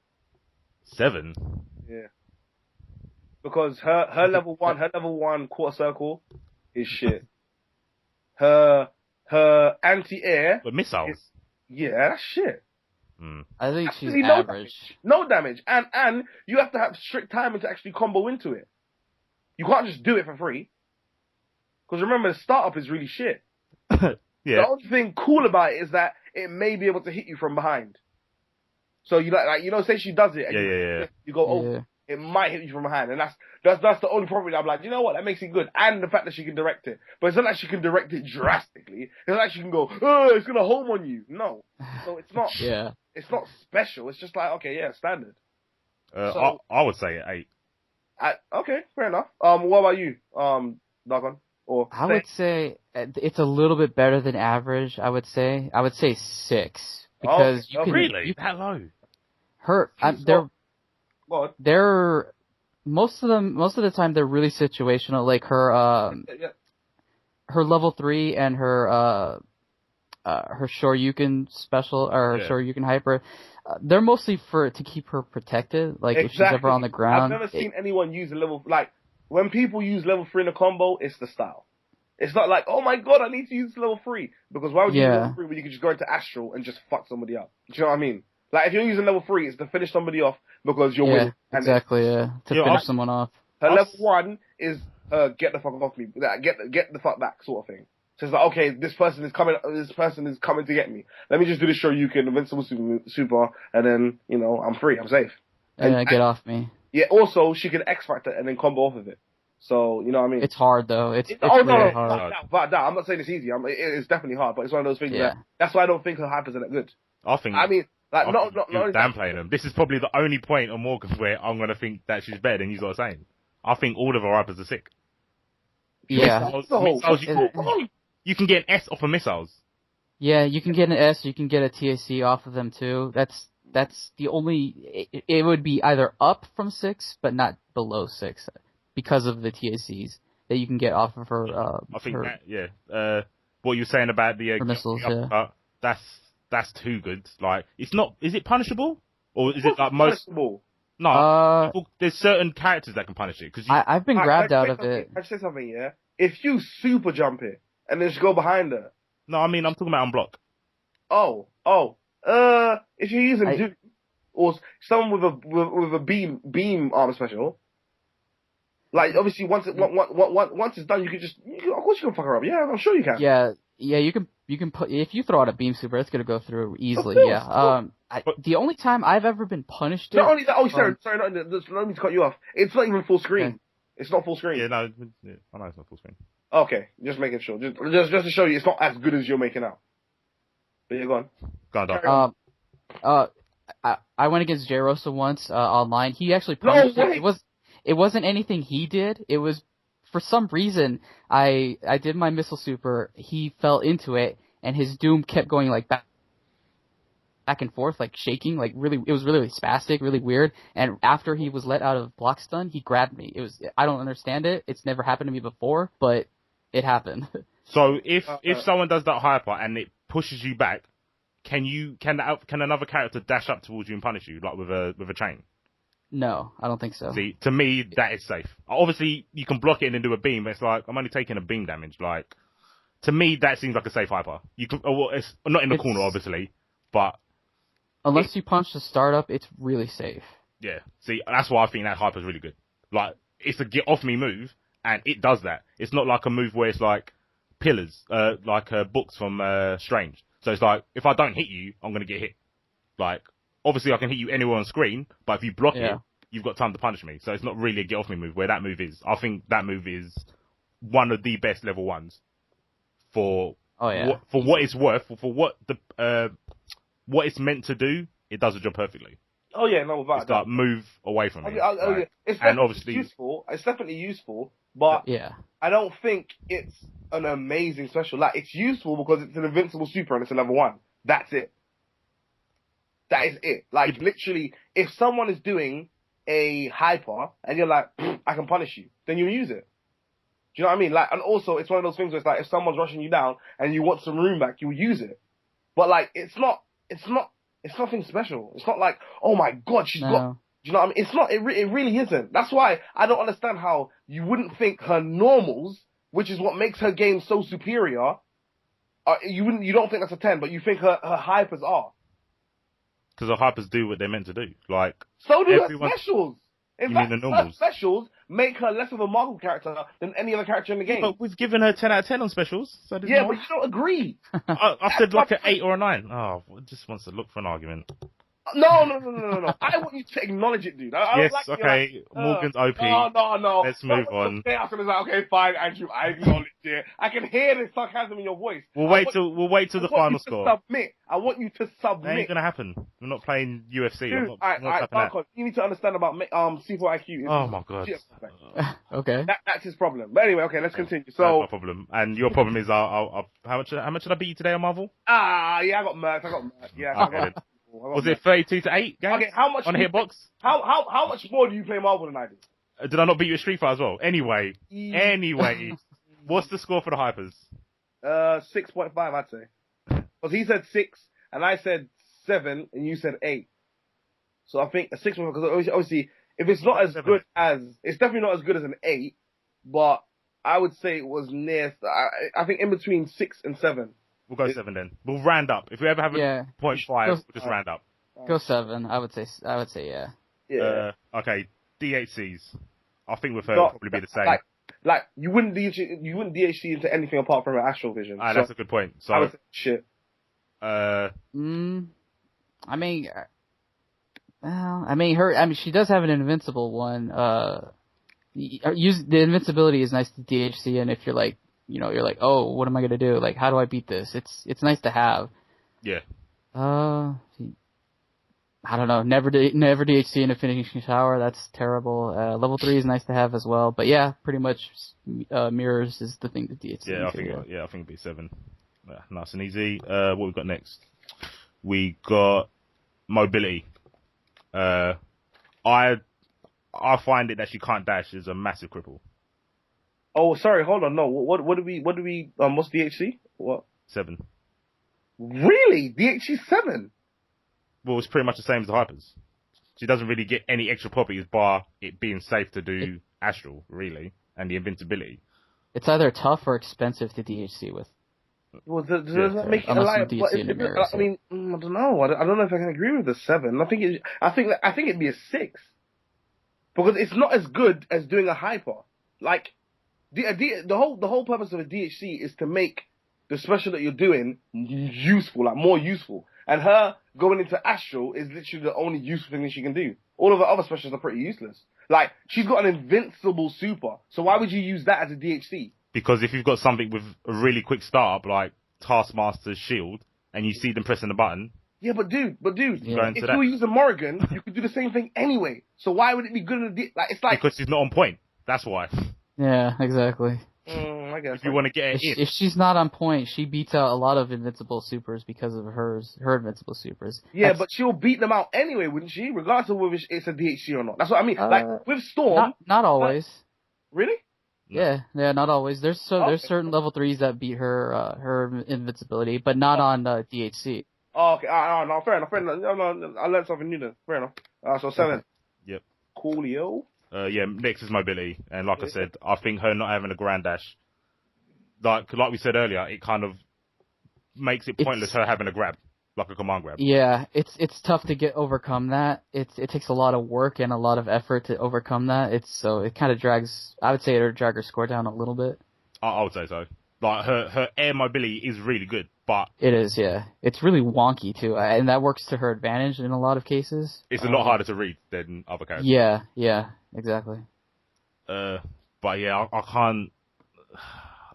Speaker 3: 7.
Speaker 1: Yeah. Because her level 1 quarter circle is shit. Her anti-air.
Speaker 3: But missiles.
Speaker 1: That's shit.
Speaker 2: I think she's average.
Speaker 1: No damage. And you have to have strict timing to actually combo into it. You can't just do it for free. Because remember, the startup is really shit.
Speaker 3: Yeah.
Speaker 1: The only thing cool about it is that it may be able to hit you from behind. So say she does it, and you go, oh, it might hit you from behind, and that's the only problem. I'm like, you know what, that makes it good, and the fact that she can direct it. But it's not like she can direct it drastically. It's not like she can go, oh, it's gonna home on you. No, so it's not. It's not special. It's just like, okay, standard.
Speaker 3: I would say 8.
Speaker 1: Okay, fair enough. What about you, Darchon?
Speaker 2: I would say it's a little bit better than average. I would say 6 because you can
Speaker 3: really that low.
Speaker 2: They're most of the time they're really situational. Like her level 3 and her Shoryuken special or her Shoryuken hyper. They're mostly to keep her protected. Like if she's ever on the ground.
Speaker 1: I've never seen anyone use a level when people use level 3 in a combo, it's the style. It's not like, oh my god, I need to use level 3. Because why would you use level 3 when you could just go into Astral and just fuck somebody up? Do you know what I mean? Like, if you're using level 3, it's to finish somebody off because you're winning.
Speaker 2: Exactly, To finish someone off.
Speaker 1: Her level 1 is, get the fuck off me. Get the fuck back sort of thing. So it's like, okay, this person is coming to get me. Let me just do this show you can, Invincible Super, and then, I'm free, I'm safe.
Speaker 2: And get off me.
Speaker 1: Yeah, also, she can X-Factor and then combo off of it. So, you know what I mean?
Speaker 2: It's hard though. It's
Speaker 1: oh,
Speaker 2: really
Speaker 1: no,
Speaker 2: hard.
Speaker 1: I'm not saying it's easy. It's definitely hard, but it's one of those things that's why I don't think her hypers are that good.
Speaker 3: I mean, like,
Speaker 1: not
Speaker 3: downplaying them. This is probably the only point on Morgan where I'm going to think that she's better than you lot are saying. I think all of her hypers are sick.
Speaker 2: Yeah.
Speaker 3: Missiles, you can get an S off of missiles.
Speaker 2: Yeah, you can get an S, you can get a TAC off of them too. That's the only, it would be either up from 6, but not below 6, because of the TACs that you can get off of her,
Speaker 3: I think what you're saying about the
Speaker 2: missiles,
Speaker 3: that's too good. Like, it's not, is it punishable? Or is it like most?
Speaker 1: Punishable?
Speaker 3: No, there's certain characters that can punish it. Cause
Speaker 2: I've been grabbed out of it.
Speaker 1: I'd say something, yeah? If you super jump it, and then just go behind her.
Speaker 3: No, I mean, I'm talking about unblock.
Speaker 1: If you're using Duke, or someone with a beam armor special, like, obviously, once it's done, of course you can fuck her up. Yeah, I'm sure you can.
Speaker 2: Yeah, you can put, if you throw out a beam super, it's gonna go through easily, the only time I've ever been punished.
Speaker 1: Not only that, sorry, not mean to cut you off. It's not even full screen. Okay. It's not full screen.
Speaker 3: Yeah, no, I know it's not full screen.
Speaker 1: Okay, just making sure. Just to show you, it's not as good as you're making out. But yeah, go on.
Speaker 2: I went against J Rosa once online. He actually punished it wasn't anything he did. It was, for some reason, I did my missile super. He fell into it, and his doom kept going like back and forth, like shaking, like really. It was really spastic, really weird. And after he was let out of block stun, he grabbed me. I don't understand it. It's never happened to me before, but it happened.
Speaker 3: So if someone does that hyper and it pushes you back, can another character dash up towards you and punish you, like with a chain?
Speaker 2: No, I don't think so.
Speaker 3: See, to me, that is safe. Obviously, you can block it and then do a beam, but it's like, I'm only taking a beam damage. Like, to me, that seems like a safe hyper. It's not in the corner, obviously, but
Speaker 2: unless you punch the startup, it's really safe.
Speaker 3: Yeah. See, that's why I think that hyper is really good. Like, it's a get off me move, and it does that. It's not like a move where it's like pillars, like books from Strange. So it's like, if I don't hit you, I'm going to get hit. Like, obviously I can hit you anywhere on screen, but if you block it, you've got time to punish me. So it's not really a get off me move where that move is. I think that move is one of the best level ones for what it's worth, for what what it's meant to do. It does the job perfectly.
Speaker 1: Oh yeah, no, without
Speaker 3: it's like move away from it.
Speaker 1: Yeah. It's definitely useful. It's definitely useful, but I don't think it's an amazing special. Like, it's useful because it's an invincible super and it's a level 1. That's it. That is it. Like, literally, if someone is doing a hyper and you're like, I can punish you, then you use it. Do you know what I mean? Like, and also, it's one of those things where it's like, if someone's rushing you down and you want some room back, you'll use it. But like, it's nothing special. It's not like, oh my god, she's got. Do you know what I mean? It's not. It really isn't. That's why I don't understand how you wouldn't think her normals, which is what makes her game so superior. You don't think that's a 10, but you think her hypers are.
Speaker 3: Because her hypers do what they're meant to do. Like,
Speaker 1: so do her specials. In fact,
Speaker 3: mean the normals?
Speaker 1: Her specials make her less of a Marvel character than any other character in the game.
Speaker 3: But we've given her 10 out of 10 on specials. So
Speaker 1: but you don't agree.
Speaker 3: I said like an 8 or a 9. Oh, it just wants to look for an argument.
Speaker 1: No. I want you to acknowledge it, dude.
Speaker 3: Yes, okay. Morgan's OP.
Speaker 1: No.
Speaker 3: Let's move on.
Speaker 1: Okay, fine, Andrew. I acknowledge it. I can hear the sarcasm in your voice.
Speaker 3: We'll wait till the final score.
Speaker 1: I want you to submit.
Speaker 3: That ain't gonna happen. We're not playing UFC.
Speaker 1: Dude, Darchon, you need to understand about C4 IQ.
Speaker 3: Oh my god.
Speaker 2: Okay.
Speaker 1: That's his problem. But anyway, okay, let's continue. So
Speaker 3: that's my problem. And your problem is, how much did I beat you today on Marvel?
Speaker 1: Yeah, I got murked. Yeah.
Speaker 3: Was it 32-8, guys?
Speaker 1: Okay, how much
Speaker 3: on Hitbox?
Speaker 1: How much more do you play Marvel than I do?
Speaker 3: Did I not beat you at Street Fighter as well? Anyway, what's the score for the hypers?
Speaker 1: 6.5, I'd say. Because he said 6, and I said 7, and you said 8. So I think a 6, because obviously, if it's not as good as, it's definitely not as good as an 8, but I would say it was near, I think in between 6 and 7.
Speaker 3: We'll go 7 then. We'll round up. If we ever have a 0.5, we'll just round up.
Speaker 2: Go 7. I would say yeah.
Speaker 1: Yeah.
Speaker 3: Okay. DHCs. I think with her it'll probably be the same.
Speaker 1: Like you wouldn't DHC into anything apart from an Astral Vision.
Speaker 3: That's a good point. So
Speaker 1: I would say shit.
Speaker 2: I mean, she does have an invincible one. use the invincibility is nice to DHC, and if you're like, you're like, oh, what am I gonna do? Like, how do I beat this? It's nice to have.
Speaker 3: Yeah.
Speaker 2: I don't know. Never DHC in a finishing shower. That's terrible. Level 3 is nice to have as well. But yeah, pretty much mirrors is the thing to DHC.
Speaker 3: Yeah, I think it'd be 7. Nice and easy. What we got next? We got mobility. I find it that she can't dash is a massive cripple.
Speaker 1: Oh, sorry, hold on. No, what do we what's DHC? What?
Speaker 3: 7.
Speaker 1: Really? DHC 7?
Speaker 3: Well, it's pretty much the same as the Hypers. She doesn't really get any extra properties bar it being safe to do Astral, really, and the invincibility.
Speaker 2: It's either tough or expensive to DHC with.
Speaker 1: Well, does that make it a lie? I mean, I don't know. I don't know if I can agree with the 7. I think it'd be a 6 because it's not as good as doing a hyper. Like the whole purpose of a DHC is to make the special that you're doing useful, like more useful. And her going into Astral is literally the only useful thing that she can do. All of her other specials are pretty useless. Like, she's got an invincible super. So why would you use that as a DHC?
Speaker 3: Because if you've got something with a really quick startup, like Taskmaster's shield, and you see them pressing the button...
Speaker 1: Yeah, but dude, if you were using Morrigan, you could do the same thing anyway. So why would it be good in a it's like...
Speaker 3: Because she's not on point. That's why.
Speaker 2: Yeah, exactly.
Speaker 1: I guess.
Speaker 3: If you want to get it
Speaker 2: if she's not on point, she beats out a lot of invincible supers because of her invincible supers.
Speaker 1: Yeah, but she'll beat them out anyway, wouldn't she? Regardless of whether it's a DHC or not. That's what I mean. Like with Storm.
Speaker 2: Not always.
Speaker 1: Really?
Speaker 2: No. Yeah, not always. There's certain level 3s that beat her invincibility, but not on DHC.
Speaker 1: Oh, okay. No, fair enough. No, I learned something new then. Fair enough. So 7.
Speaker 3: Yep.
Speaker 1: Coolio.
Speaker 3: Yeah, next is mobility, and like I said, I think her not having a grand dash, like we said earlier, it kind of makes it pointless her having a grab, like a command grab.
Speaker 2: Yeah, it's tough to overcome that. It takes a lot of work and a lot of effort to overcome that. It kind of drags. I would say it'll drag her score down a little bit.
Speaker 3: I would say so. Like her air mobility is really good, but
Speaker 2: it is. Yeah, it's really wonky too, and that works to her advantage in a lot of cases.
Speaker 3: It's a lot harder to read than other characters.
Speaker 2: Yeah, exactly.
Speaker 3: But yeah, I can't.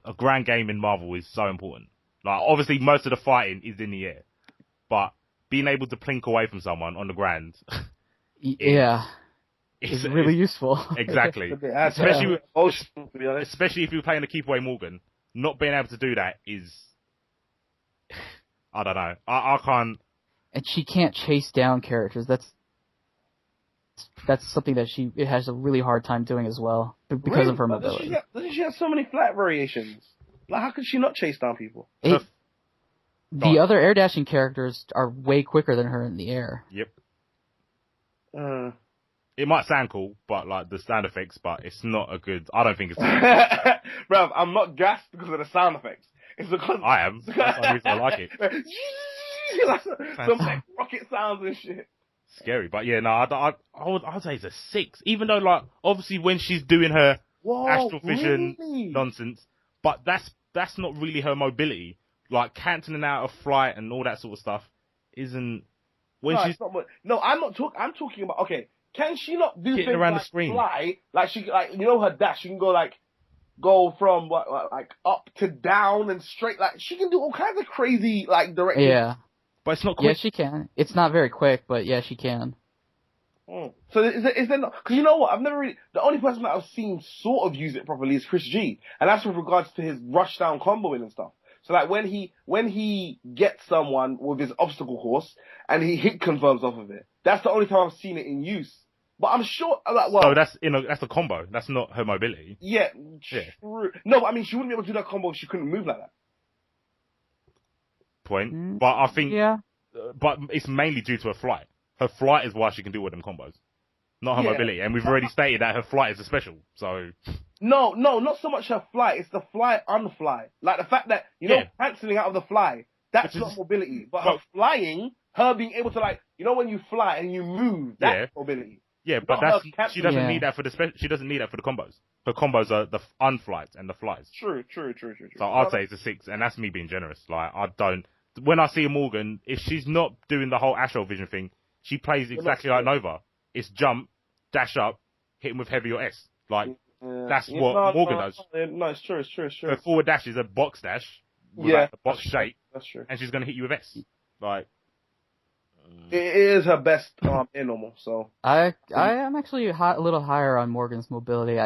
Speaker 3: A grand game in Marvel is so important. Like, obviously, most of the fighting is in the air, but being able to plink away from someone on the ground,
Speaker 2: is really useful.
Speaker 3: Exactly. Especially if you're playing a keep away Morgan, not being able to do that is, I don't know. I can't.
Speaker 2: And she can't chase down characters. That's something that she has a really hard time doing as well because of her mobility.
Speaker 1: Doesn't she have so many flat variations? Like, how could she not chase down people?
Speaker 2: The other air dashing characters are way quicker than her in the air.
Speaker 3: Yep. It might sound cool, but like the sound effects, but it's not a good. I don't think it's.
Speaker 1: Bruv, I'm not gassed because of the sound effects. It's because
Speaker 3: I am. That's the reason I like it.
Speaker 1: Some like rocket sounds and shit.
Speaker 3: Scary, but yeah, no, I'd say it's a 6. Even though, like, obviously when she's doing her Astral Vision nonsense, but that's not really her mobility. Like, cancelling out of flight and all that sort of stuff isn't.
Speaker 1: I'm talking about. Okay, can she not do things
Speaker 3: around
Speaker 1: like
Speaker 3: the screen?
Speaker 1: Fly? Like her dash. She can go from like up to down and straight. Like she can do all kinds of crazy directions.
Speaker 2: Yeah.
Speaker 3: But it's not quick.
Speaker 2: Yeah, she can. It's not very quick, but yeah, she can.
Speaker 1: So is there not? Because you know what? The only person that I've seen sort of use it properly is Chris G, and that's with regards to his rush down comboing and stuff. So like when he gets someone with his obstacle course and he hit confirms off of it, that's the only time I've seen it in use. But I'm sure,
Speaker 3: so that's a combo. That's not her mobility.
Speaker 1: Yeah, true. No, but I mean, she wouldn't be able to do that combo if she couldn't move like that.
Speaker 3: Point, but I think, but it's mainly due to her flight. Her flight is why she can do all them combos, not her mobility. And we've already stated that her flight is a special. So
Speaker 1: no, not so much her flight. It's the fly unfly. Like the fact that cancelling out of the fly. That's not mobility. But her flying, her being able to when you fly and you move, that's mobility.
Speaker 3: Yeah, but she doesn't need that for she doesn't need that for the combos. Her combos are the unflights and the flies.
Speaker 1: True.
Speaker 3: So I'd say it's a 6, and that's me being generous. Like, I don't. When I see a Morgan, if she's not doing the whole Astral Vision thing, she plays exactly like Nova. It's jump, dash up, hit him with heavy or S. Like, That's what Morgan does.
Speaker 1: No, it's true.
Speaker 3: Her forward dash is a box dash with like a box shape.
Speaker 1: That's true.
Speaker 3: And she's going to hit you with S. Like,
Speaker 1: it is her best air normal. So
Speaker 2: I am actually a little higher on Morgan's mobility.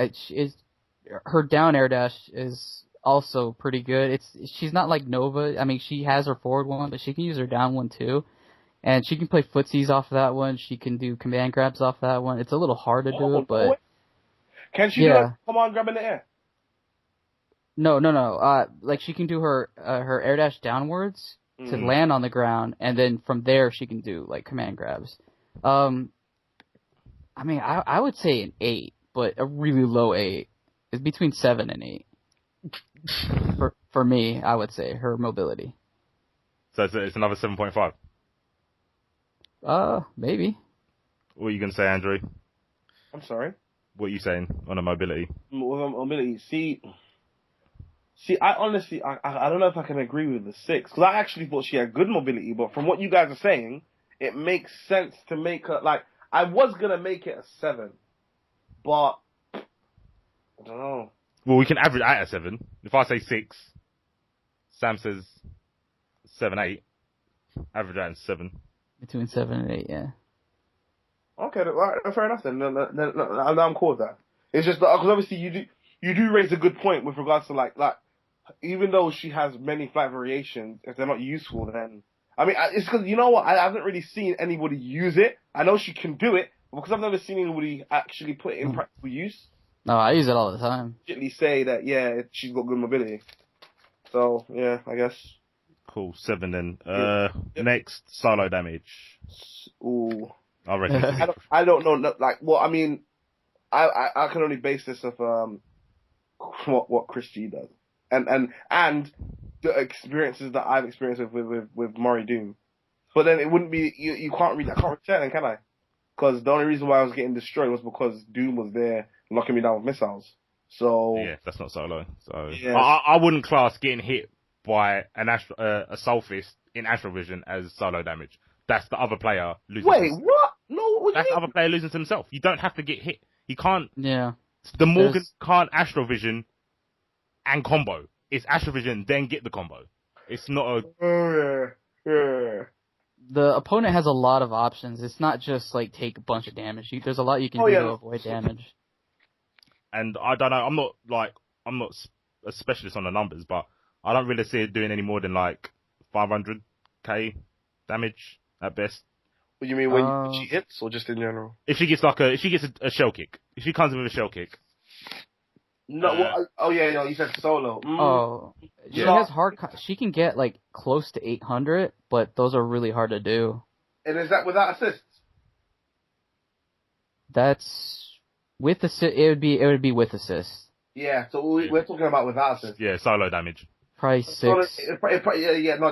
Speaker 2: Her down air dash is also pretty good. She's not like Nova. I mean, she has her forward one, but she can use her down one too. And she can play footsies off of that one. She can do command grabs off that one. It's a little hard to do it, but...
Speaker 1: Can she do it? Come on, grab in the air.
Speaker 2: No. Like, she can do her air dash downwards to land on the ground, and then from there she can do, like, command grabs. I mean, I would say an 8, but a really low 8. It's between 7 and 8. For me, I would say, her mobility.
Speaker 3: So it's another 7.5?
Speaker 2: Maybe.
Speaker 3: What are you going to say, Andrew?
Speaker 1: I'm sorry?
Speaker 3: What are you saying on a mobility?
Speaker 1: Mobility, see, I honestly, I don't know if I can agree with the 6, because I actually thought she had good mobility, but from what you guys are saying, it makes sense to make her, like, I was going to make it a 7, but, I don't know.
Speaker 3: Well, we can average out a 7. If I say 6, Sam says 7, 8, average out 7.
Speaker 2: Between 7 and 8, yeah.
Speaker 1: Okay, right, fair enough then. I'm cool with that. It's just because obviously you do raise a good point with regards to like even though she has many flight variations, if they're not useful, then I mean it's because you know what, I haven't really seen anybody use it. I know she can do it, but because I've never seen anybody actually put it in practical use.
Speaker 2: No, I use it all the time.
Speaker 1: Say that she's got good mobility. So yeah, I guess.
Speaker 3: Cool, 7 then. Next, solo damage.
Speaker 1: Ooh.
Speaker 3: I reckon.
Speaker 1: I don't know. Like, well, I mean, I can only base this off what Chris G does, and the experiences that I've experienced with Morri Doom. But then it wouldn't be you can't read. I can't return, can I? Because the only reason why I was getting destroyed was because Doom was there knocking me down with missiles. So
Speaker 3: yeah, that's not solo. So
Speaker 1: yeah.
Speaker 3: I wouldn't class getting hit by a SoulFist in Astral Vision as solo damage. That's the other player losing.
Speaker 1: Wait, what? No, what
Speaker 3: that's the other player losing to himself. You don't have to get hit. He can't.
Speaker 2: Yeah.
Speaker 3: The Morgan can't Astral Vision and combo. It's Astral Vision, then get the combo. It's not a...
Speaker 1: Yeah.
Speaker 2: The opponent has a lot of options. It's not just, like, take a bunch of damage. There's a lot you can do to avoid damage.
Speaker 3: And I don't know, I'm not a specialist on the numbers, but I don't really see it doing any more than, like, 500k damage at best.
Speaker 1: What do you mean when she hits, or just in general?
Speaker 3: If she gets a shell kick. If she comes in with a shell kick.
Speaker 1: No, you said solo.
Speaker 2: Oh, she has she can get like close to 800, but those are really hard to do.
Speaker 1: And is that without assists?
Speaker 2: That's with assist. It would be with assist.
Speaker 1: Yeah, so we're talking about without assist.
Speaker 3: Yeah, solo damage.
Speaker 2: Probably 6.
Speaker 1: No, do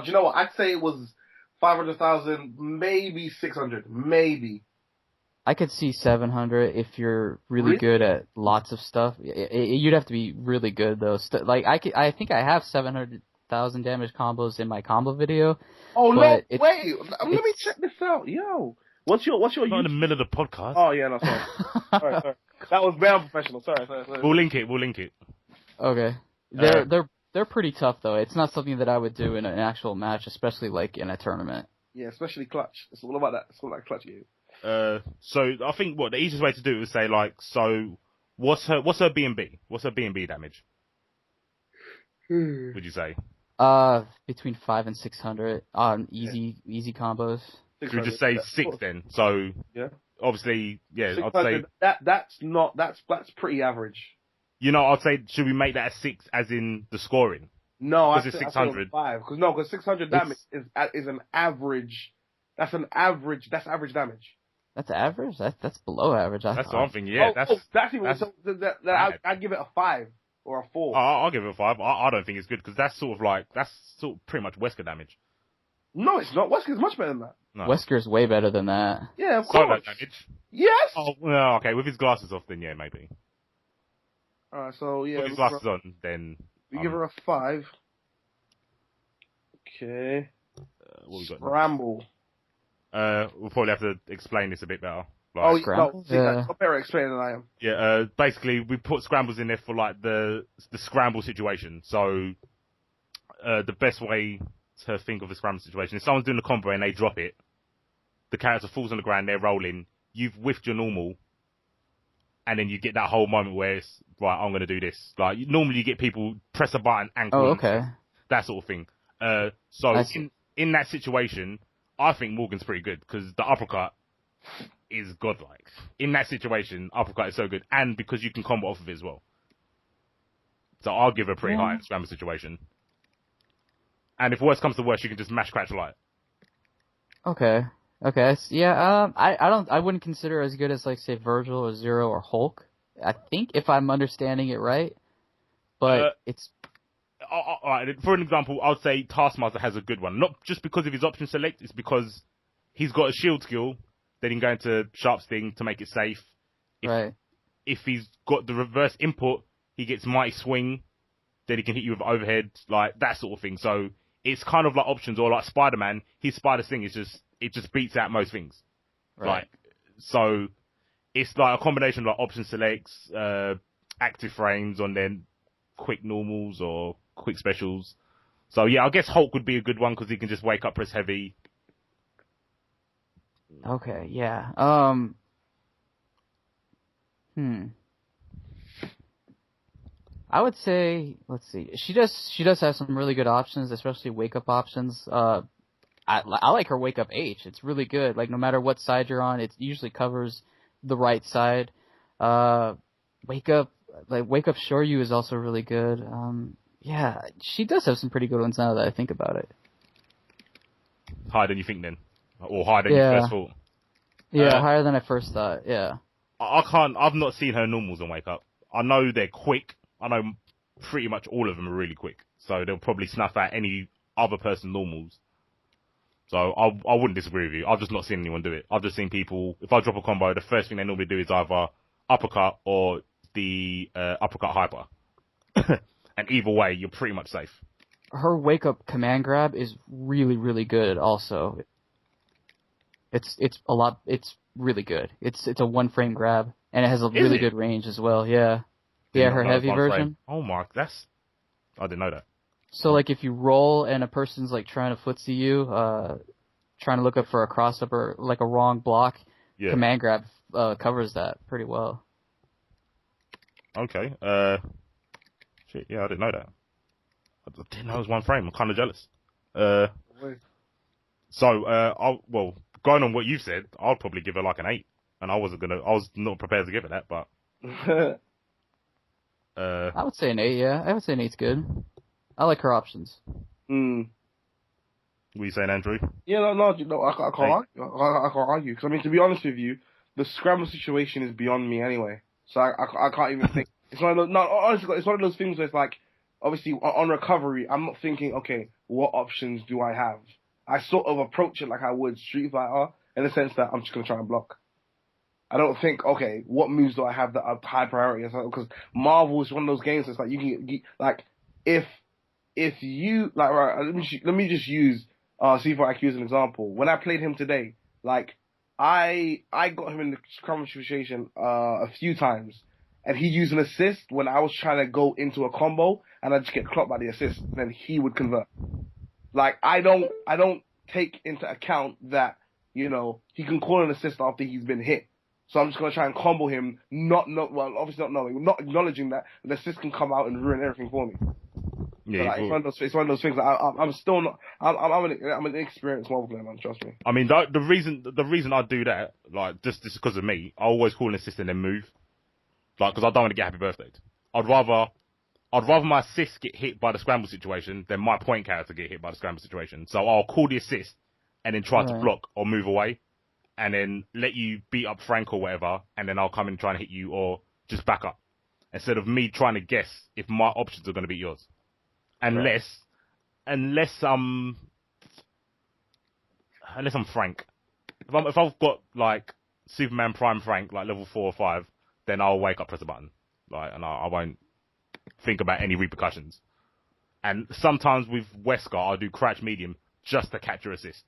Speaker 1: you know what? I'd say it was 500,000, maybe 600, maybe.
Speaker 2: I could see 700 if you're really good at lots of stuff. You'd have to be really good though. I think I have 700,000 damage combos in my combo video.
Speaker 1: Oh no! Wait, let me check this out. Yo, what's your
Speaker 3: Not in the middle of the podcast.
Speaker 1: Oh yeah, no, sorry. sorry. That was very unprofessional. Sorry.
Speaker 3: We'll link it.
Speaker 2: Okay. They're pretty tough though. It's not something that I would do in an actual match, especially like in a tournament.
Speaker 1: Yeah, especially clutch. It's all about that. It's all about clutch game.
Speaker 3: So I think the easiest way to do it is say so what's her B&B? What's her B&B damage? Would you say?
Speaker 2: Between 500 and 600 on easy combos.
Speaker 3: Should we just say 6 then? So
Speaker 1: yeah,
Speaker 3: obviously I'd say
Speaker 1: that's pretty average.
Speaker 3: I'd say should we make that a 6 as in the scoring?
Speaker 1: No,
Speaker 3: because it's 600.
Speaker 1: 5 because 600 damage is an average. That's an average. That's average damage.
Speaker 2: That's average? That's below average.
Speaker 3: That's one thing, yeah.
Speaker 1: I'd give it a 5 or a 4.
Speaker 3: I'll give it a 5. I don't think it's good because that's sort of pretty much Wesker damage.
Speaker 1: No, it's not. Wesker's much better than that.
Speaker 3: No.
Speaker 2: Wesker's way better than that.
Speaker 1: Yeah, of course.
Speaker 3: Damage.
Speaker 1: Yes.
Speaker 3: Oh, well, okay. With his glasses off, then yeah, maybe.
Speaker 1: Alright, so yeah.
Speaker 3: With his glasses on, then
Speaker 1: we give her a 5. Okay.
Speaker 3: What we got?
Speaker 1: Scramble.
Speaker 3: We'll probably have to explain this a bit better. Like,
Speaker 1: no, see, that's better explained than I am.
Speaker 3: Yeah, basically we put scrambles in there for like the scramble situation. So the best way to think of a scramble situation is someone's doing a combo and they drop it, the character falls on the ground, they're rolling, you've whiffed your normal, and then you get that whole moment where it's right, I'm gonna do this. Like normally you get people press a button and that sort of thing. So in that situation, I think Morgan's pretty good because the uppercut is godlike. In that situation, uppercut is so good, and because you can combo off of it as well. So I'll give her pretty high in the scramble situation. And if worse comes to worse, you can just mash crash light.
Speaker 2: Okay. Yeah. I wouldn't consider her as good as like say Virgil or Zero or Hulk. I think if I'm understanding it right, but it's.
Speaker 3: For an example, I'd say Taskmaster has a good one. Not just because of his option select, it's because he's got a shield skill. Then he can go into Sharp Sting to make it safe. If he's got the reverse input, he gets Mighty Swing. Then he can hit you with overhead, like that sort of thing. So it's kind of like options, or like Spider-Man. His Spider Sting is just beats out most things. Right. So it's like a combination of like option selects, active frames, and then quick normals or quick specials. So yeah, I guess Hulk would be a good one because he can just wake up, press heavy.
Speaker 2: Okay, yeah. I would say, let's see. She does have some really good options, especially wake up options. I like her wake up H. It's really good. Like no matter what side you're on, it usually covers the right side. Wake up Shoryu is also really good. Yeah, she does have some pretty good ones now that I think about it.
Speaker 3: Higher than you think then? Or higher than you first thought?
Speaker 2: Yeah, higher than I first thought, yeah.
Speaker 3: I've not seen her normals on Wake Up. I know they're quick. I know pretty much all of them are really quick. So they'll probably snuff out any other person normals. So I wouldn't disagree with you. I've just not seen anyone do it. I've just seen people, if I drop a combo, the first thing they normally do is either uppercut or the uppercut hyper. And either way, you're pretty much safe.
Speaker 2: Her wake up command grab is really, really good also. It's really good. It's a one frame grab and it has a really good range as well, yeah. Yeah, her heavy version.
Speaker 3: Oh my, I didn't know that.
Speaker 2: So like if you roll and a person's like trying to footsie you, trying to look up for a cross up or like a wrong block, command grab covers that pretty well.
Speaker 3: Okay. Shit, yeah, I didn't know that. I didn't know it was one frame. I'm kind of jealous. So, going on what you said, I'd probably give her like an 8. And I was not prepared to give it that, but.
Speaker 2: I would say an 8, yeah. I would say an 8's good. I like her options.
Speaker 3: What are you saying, Andrew?
Speaker 1: Yeah, no, I can't argue. Because, I mean, to be honest with you, the scramble situation is beyond me anyway. So I can't even think. It's one of those, honestly, it's one of those things where it's like, obviously, on recovery, I'm not thinking, okay, what options do I have? I sort of approach it like I would Street Fighter, in the sense that I'm just going to try and block. I don't think, okay, what moves do I have that are high priority? Because Marvel is one of those games that's like, you can, like, if you, like, right, let me just use C4 IQ as an example. When I played him today, like, I got him in the scrum situation a few times, and he used an assist when I was trying to go into a combo, and I just get clocked by the assist, and then he would convert. Like, I don't take into account that, you know, he can call an assist after he's been hit. So I'm just going to try and combo him, obviously not knowing, not acknowledging that the assist can come out and ruin everything for me. Yeah, like, it's one of those things that I'm still not. I'm an inexperienced Marvel player, man. Trust me.
Speaker 3: I mean, the reason I do that, like, just because of me, I always call an assist and then move, like, because I don't want to get happy birthday. I'd rather my assist get hit by the scramble situation than my point character get hit by the scramble situation. So I'll call the assist and then try to block or move away, and then let you beat up Frank or whatever, and then I'll come in and try and hit you or just back up, instead of me trying to guess if my options are going to beat yours. Unless I'm Frank. If I've got like Superman Prime Frank, like level 4 or 5, then I'll wake up, press a button, like, and I won't think about any repercussions. And sometimes with Wesker, I'll do crouch medium just to catch your assist,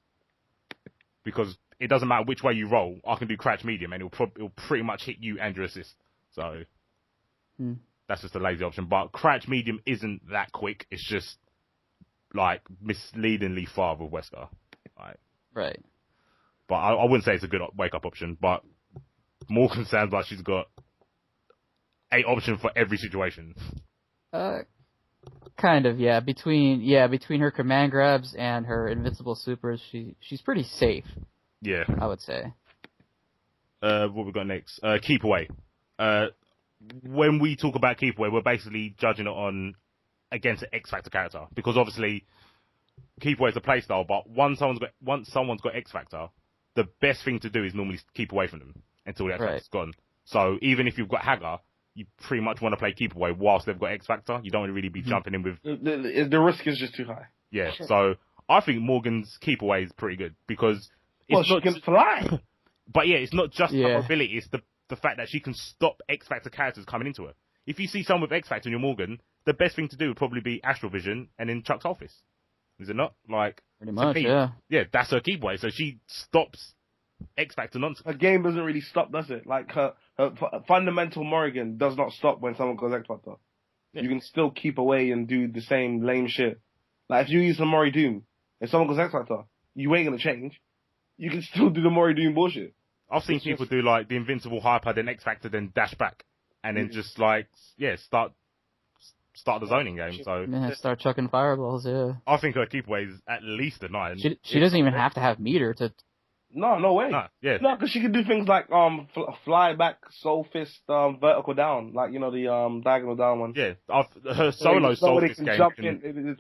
Speaker 3: because it doesn't matter which way you roll. I can do crouch medium, and it'll pretty much hit you and your assist. So that's just a lazy option. But crouch medium isn't that quick. It's just like misleadingly far with Wesker.
Speaker 2: Right.
Speaker 3: But I wouldn't say it's a good wake up option. But Morgan sounds like she's got a option for every situation.
Speaker 2: Kind of, yeah. Between her command grabs and her invincible supers, she's pretty safe.
Speaker 3: Yeah,
Speaker 2: I would say.
Speaker 3: What we got next? Keep away. When we talk about keep away, we're basically judging it on against an X Factor character, because obviously keep away is a playstyle. But once someone's got X Factor, the best thing to do is normally keep away from them until the X Factor's gone. So even if you've got Hagar, you pretty much want to play keep away whilst they've got X Factor. You don't really be jumping in with...
Speaker 1: The risk is just too high.
Speaker 3: Yeah, so I think Morgan's keep away is pretty good, because...
Speaker 1: she can fly!
Speaker 3: But yeah, it's not just her ability, it's the fact that she can stop X Factor characters coming into her. If you see someone with X Factor in your Morgan, the best thing to do would probably be Astral Vision and then chuck SoulFist. Is it not? Like...
Speaker 2: Pretty much, yeah.
Speaker 3: Yeah, that's her keep away, so she stops X Factor nonsense.
Speaker 1: Her game doesn't really stop, does it? Like, her fundamental Morrigan does not stop when someone goes X Factor. Yeah. You can still keep away and do the same lame shit. Like, if you use the Morri Doom, if someone goes X Factor, you ain't gonna change. You can still do the Morri Doom bullshit.
Speaker 3: I've seen people do, like, the Invincible Hyper, then X Factor, then dash back. And then just, like, start the zoning game, so...
Speaker 2: Yeah, start chucking fireballs, yeah.
Speaker 3: I think her keep away is at least a 9.
Speaker 2: She doesn't even have to have meter to...
Speaker 1: No way.
Speaker 3: No, yeah.
Speaker 1: No, because she can do things like fly back, SoulFist, vertical down, like, you know, the diagonal down one.
Speaker 3: Yeah, her solo SoulFist game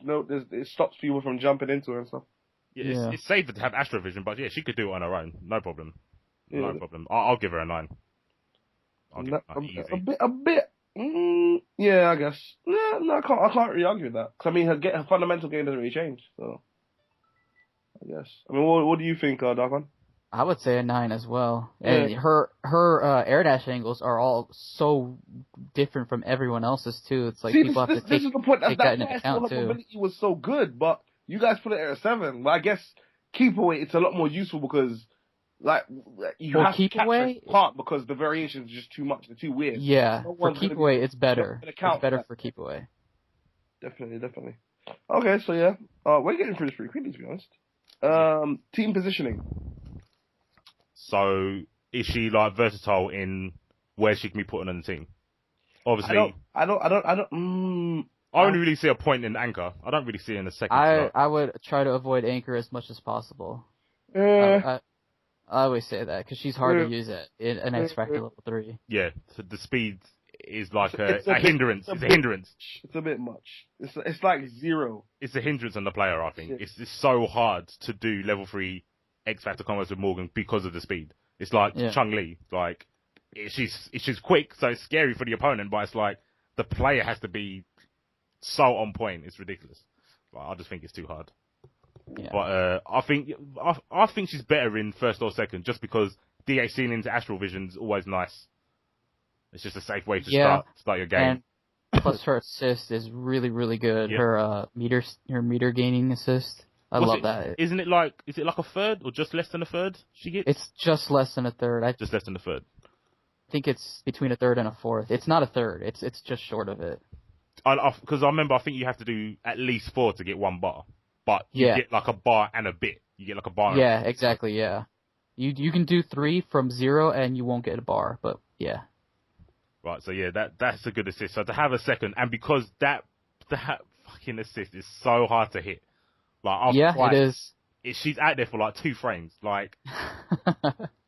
Speaker 1: it stops people from jumping into her and stuff.
Speaker 3: Yeah, it's safer to have Astral Vision, but yeah, she could do it on her own, no problem. No problem. I'll give her a 9. I'll give her a 9 easy.
Speaker 1: A bit. Yeah, I guess. No, I can't really argue with that. Cause I mean, her fundamental game doesn't really change. So, I guess. I mean, what do you think, Darchon?
Speaker 2: I would say a 9 as well. And her air dash angles are all so different from everyone else's too. It's like people have to take that into account too.
Speaker 1: Ability was so good, but you guys put it at a 7. But I guess keep away, it's a lot more useful because like you have to capture part because the variation is just too much. They're too weird.
Speaker 2: Yeah, for keep away, it's better. It's better for keep away.
Speaker 1: Definitely. Okay, so yeah, we're getting through this pretty quickly, to be honest. Team positioning.
Speaker 3: So, is she, like, versatile in where she can be put on the team? Obviously...
Speaker 1: I
Speaker 3: only really see a point in anchor. I don't really see it in the second.
Speaker 2: I would try to avoid anchor as much as possible. I always say that, because she's hard to use in an X Factor level 3.
Speaker 3: Yeah, so the speed is like a hindrance. It's a hindrance.
Speaker 1: It's a bit much. It's like 0.
Speaker 3: It's a hindrance on the player, I think. It's so hard to do level 3 X Factor combos with Morgan because of the speed. It's like Chun-Li. Like, she's quick, so it's scary for the opponent, but it's like the player has to be so on point. It's ridiculous. Like, I just think it's too hard. Yeah. But I think she's better in first or second, just because DHCing into Astral Vision is always nice. It's just a safe way to start your game.
Speaker 2: And plus, her assist is really, really good. Yeah. Her meter gaining assist. I love that.
Speaker 3: Is it like a third or just less than a third she gets?
Speaker 2: It's just less than a third.
Speaker 3: Just less than a third.
Speaker 2: I think it's between a third and a fourth. It's not a third. It's just short of it.
Speaker 3: Because I remember, I think you have to do at least 4 to get 1 bar. But you get like a bar and a bit. You get like a bar.
Speaker 2: Yeah, exactly, yeah. You can do 3 from 0 and you won't get a bar, but yeah.
Speaker 3: Right, so yeah, that's a good assist. So to have a second, and because that fucking assist is so hard to hit. Like,
Speaker 2: it is.
Speaker 3: She's out there for like 2 frames. Like,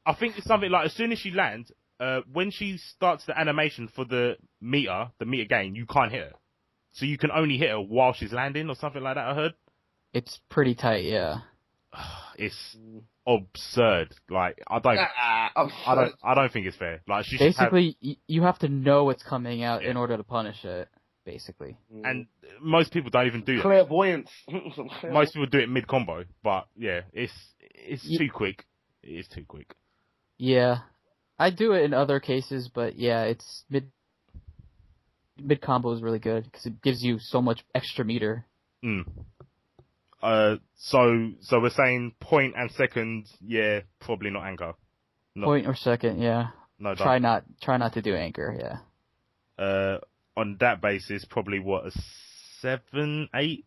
Speaker 3: I think it's something like as soon as she lands, when she starts the animation for the meter gain, you can't hit her. So you can only hit her while she's landing or something like that, I heard.
Speaker 2: It's pretty tight, yeah.
Speaker 3: It's absurd. Like, I don't think it's fair. Like, she
Speaker 2: basically, you have to know it's coming out in order to punish it. Basically,
Speaker 3: and most people don't even do that.
Speaker 1: Clairvoyance.
Speaker 3: Most people do it mid combo, but yeah, it's too quick. It is too quick.
Speaker 2: Yeah, I do it in other cases, but yeah, it's mid combo is really good because it gives you so much extra meter.
Speaker 3: So we're saying point and second, yeah, probably not anchor. No,
Speaker 2: Point or second, yeah.
Speaker 3: no,
Speaker 2: Try not to do anchor, yeah.
Speaker 3: On that basis, probably what, a 7, 8?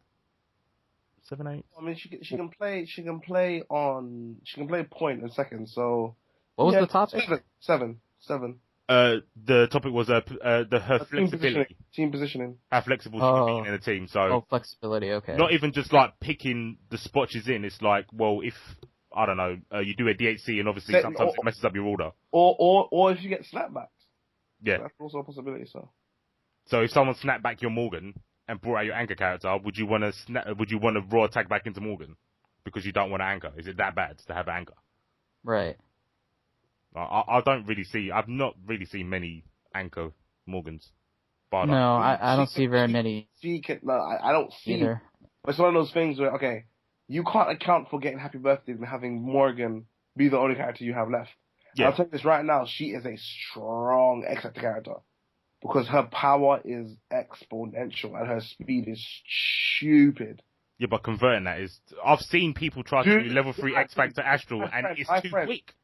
Speaker 3: 7, 8?
Speaker 1: I mean, she can play point and second. So
Speaker 2: What was the topic?
Speaker 1: Seven.
Speaker 3: The topic was her flexibility.
Speaker 1: Team positioning.
Speaker 3: How flexible she can be in a team. So
Speaker 2: flexibility. Okay.
Speaker 3: not even just like picking the spot she's in. It's like, well, if I don't know, you do a DHC and obviously sometimes it messes up your order.
Speaker 1: Or if you get snapbacks.
Speaker 3: Yeah,
Speaker 1: that's also a possibility.
Speaker 3: So if someone snapped back your Morgan and brought out your anchor character, would you want to raw attack back into Morgan because you don't want to anchor? Is it that bad to have anchor?
Speaker 2: Right.
Speaker 3: I don't really see. I've not really seen many anchor Morgans. But
Speaker 2: no, I don't see very many.
Speaker 1: I don't see either. It's one of those things where you can't account for getting happy birthdays and having Morrigan be the only character you have left. Yeah. I'll tell you this right now: she is a strong X-Factor character because her power is exponential and her speed is stupid.
Speaker 3: Yeah, but converting that is... I've seen people try to do level 3 X-Factor Astral and it's too quick.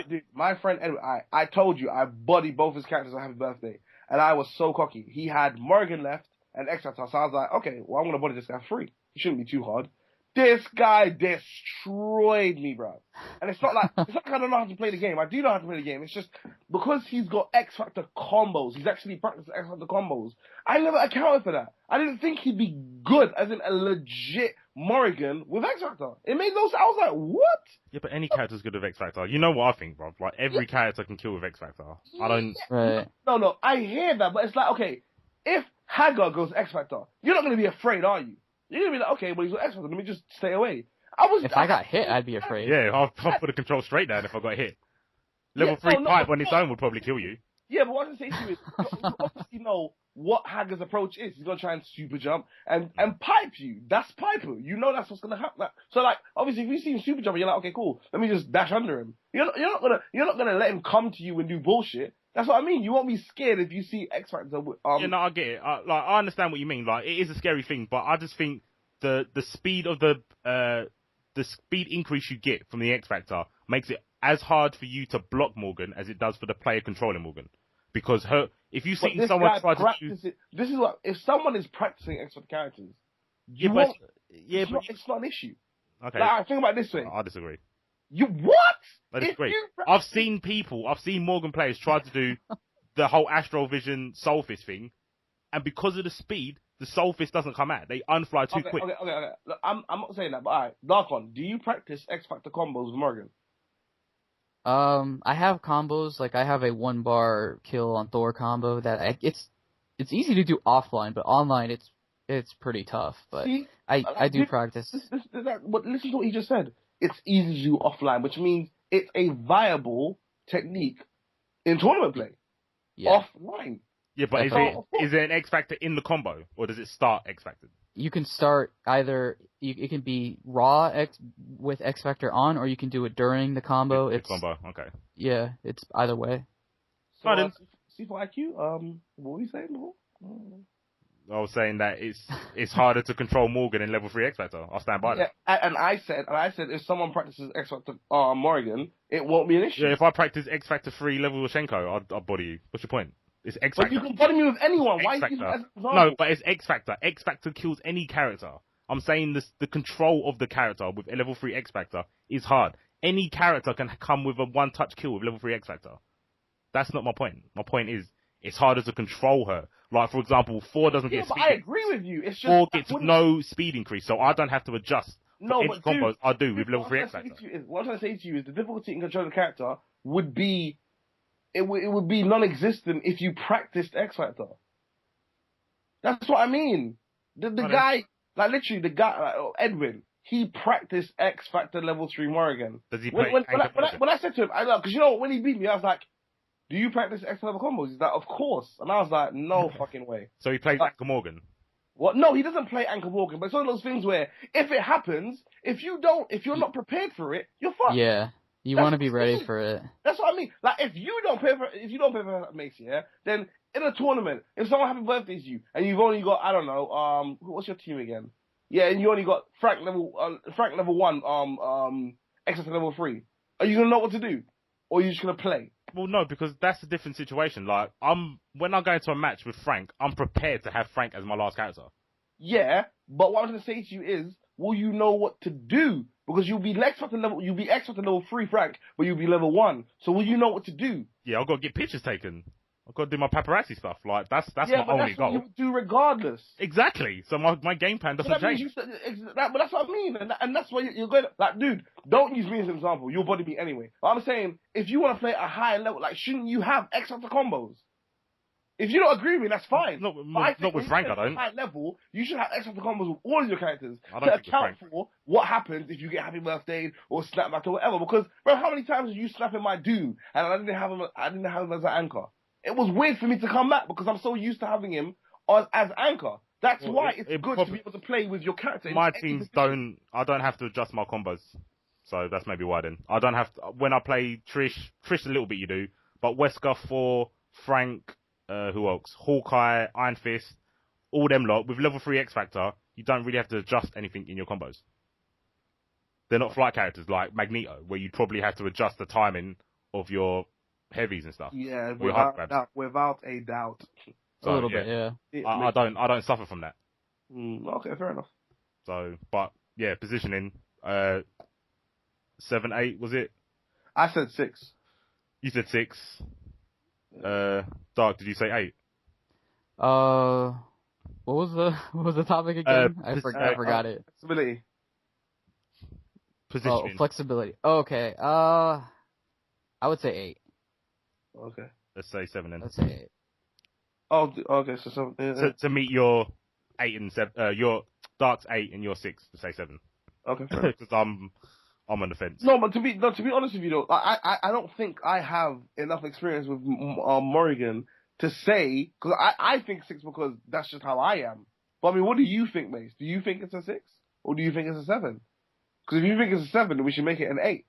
Speaker 1: Dude, my friend Edward, I told you, I bodied both his characters on Happy Birthday. And I was so cocky. He had Morrigan left and X-Factor. So I was like, okay, well, I'm going to body this guy free. It shouldn't be too hard. This guy destroyed me, bro. And it's not like I don't know how to play the game. I do know how to play the game. It's just because he's got X-Factor combos. He's actually practicing X-Factor combos. I never accounted for that. I didn't think he'd be good as in a legit Morrigan with X-Factor. It made those... I was like, what?
Speaker 3: Yeah, but any character's good with X-Factor. You know what I think, bro? Like, every character can kill with X-Factor. I don't...
Speaker 2: Right.
Speaker 1: No, I hear that, but it's like, okay, if Hagar goes X-Factor, you're not going to be afraid, are you? You're going to be like, okay, well, he's got X-Factor, let me just stay away.
Speaker 2: If I got hit, I'd be afraid.
Speaker 3: Yeah, I'll put the control straight down if I got hit. Level 3 pipe on its own would probably kill you.
Speaker 1: Yeah, but what I'm saying to you is, you obviously know what Hagar's approach is. He's going to try and super jump and pipe you. That's Piper. You know that's what's going to happen. So, like, obviously, if you see him super jump, you're like, okay, cool, let me just dash under him. You're not gonna let him come to you and do bullshit. That's what I mean. You won't be scared if you see X-Factor.
Speaker 3: Yeah, no, I get it. I understand what you mean. Like, it is a scary thing, but I just think the speed of the speed increase you get from the X-Factor makes it as hard for you to block Morgan as it does for the player controlling Morgan. Because if you see someone try to do...
Speaker 1: This is what... If someone is practicing X-Factor characters, it's not an issue.
Speaker 3: Okay.
Speaker 1: Like, think about it this way.
Speaker 3: I disagree.
Speaker 1: You what?
Speaker 3: I disagree. I've seen Morgan players try to do the whole Astral Vision SoulFist thing, and because of the speed, the SoulFist doesn't come out. They unfly too quick.
Speaker 1: Okay. Look, I'm not saying that, but alright. Darchon, do you practice X-Factor combos with Morgan?
Speaker 2: I have combos, like I have a 1-bar kill on Thor combo that it's easy to do offline, but online it's pretty tough. But see, I do practice.
Speaker 1: Listen to what he just said. It's easy to do offline, which means it's a viable technique in tournament play. Yeah. Offline.
Speaker 3: Yeah, but is it an X-Factor in the combo, or does it start X-Factor?
Speaker 2: You can start either, it can be raw with X-Factor on, or you can do it during the combo.
Speaker 3: It's combo, okay.
Speaker 2: Yeah, it's either way.
Speaker 1: So, C4IQ, what were you saying before?
Speaker 3: I was saying that it's harder to control Morgan in level 3 X-Factor. I'll stand by that.
Speaker 1: And I said if someone practices X-Factor Morrigan, it won't be an issue.
Speaker 3: Yeah, if I practice X-Factor 3 level Shenko, I'll body you. What's your point? It's X-Factor.
Speaker 1: But you can body me with anyone. Why are you
Speaker 3: No, but it's X-Factor. X-Factor kills any character. I'm saying the control of the character with a level 3 X-Factor is hard. Any character can come with a one-touch kill with level 3 X-Factor. That's not my point. My point is, it's harder to control her. Like, for example, 4 doesn't get speed.
Speaker 1: I agree with you. It's just
Speaker 3: 4 gets no speed increase, so I don't have to adjust.
Speaker 1: No, but
Speaker 3: combos I do with level 3 X-Factor.
Speaker 1: What I'm trying to say to you is the difficulty in controlling the character would be it would be non-existent if you practiced X-Factor. That's what I mean. The guy, like literally the guy, like, Edwin, he practiced X-Factor level 3 Morrigan.
Speaker 3: Does he play
Speaker 1: when I said to him, because you know, when he beat me, I was like, do you practice X level combos? He's like, of course. And I was like, no fucking way.
Speaker 3: So he plays Anchor Morgan?
Speaker 1: What? No, he doesn't play Anchor Morgan, but it's one of those things where if it happens, if you're not prepared for it, you're fucked.
Speaker 2: Yeah. You want to be ready for it.
Speaker 1: That's what I mean. Like, if you don't pay for Mace, yeah, then in a tournament, if someone happy birthdays you, and you've only got, I don't know, what's your team again? Yeah, and you only got Frank level 1, access to level 3. Are you gonna know what to do, or are you just gonna play?
Speaker 3: Well, no, because that's a different situation. Like, when I go into a match with Frank, I'm prepared to have Frank as my last character.
Speaker 1: Yeah, but what I'm gonna say to you is, will you know what to do? Because you'll be expert to level 3 Frank, but you'll be level 1. So will you know what to do?
Speaker 3: Yeah, I've got to get pictures taken. I've got to do my paparazzi stuff. Like, that's my only
Speaker 1: goal. What you would do regardless.
Speaker 3: Exactly. So my game plan doesn't change.
Speaker 1: But that's what I mean, and that's why you're going to, like, dude, don't use me as an example. You'll body me anyway. But I'm saying, if you want to play at a higher level, like, shouldn't you have X after combos? If you don't agree with me, that's fine.
Speaker 3: Not with Frank, I don't.
Speaker 1: At a high level, you should have X after combos with all of your characters
Speaker 3: to
Speaker 1: account for what happens if you get Happy Birthday or Snapback or whatever. Because, bro, how many times did you snap in my Doom and I didn't have him as an anchor? It was weird for me to come back because I'm so used to having him as anchor. That's why it's good to be able to play with your character.
Speaker 3: My teams I don't have to adjust my combos. So that's maybe why then. I don't have to, when I play Trish a little bit you do, but Wesker, Thor, Frank, who else? Hawkeye, Iron Fist, all them lot, with level 3 X Factor, you don't really have to adjust anything in your combos. They're not flight characters like Magneto, where you'd probably have to adjust the timing of your heavies and stuff.
Speaker 1: Yeah, without a doubt.
Speaker 3: So,
Speaker 2: a little bit, yeah.
Speaker 3: I don't suffer from that.
Speaker 1: Okay, fair enough.
Speaker 3: So, but yeah, positioning, 7, 8 was it?
Speaker 1: I said 6.
Speaker 3: You said 6. Dark, did you say 8?
Speaker 2: What was the topic again? I forgot it.
Speaker 1: Flexibility.
Speaker 3: Positioning.
Speaker 2: Oh, flexibility. Okay. I would say 8.
Speaker 1: Okay.
Speaker 3: Let's say 7 then.
Speaker 2: Let's say 8.
Speaker 1: Oh, okay. So
Speaker 3: to meet your 8 and 7, your Dark's 8 and your 6 to say 7.
Speaker 1: Okay.
Speaker 3: Because I'm on the fence.
Speaker 1: No, but to be honest with you though, I don't think I have enough experience with Morrigan to say, because I think 6 because that's just how I am. But I mean, what do you think, Mace? Do you think it's a 6? Or do you think it's a 7? Because if you think it's a 7, then we should make it an 8.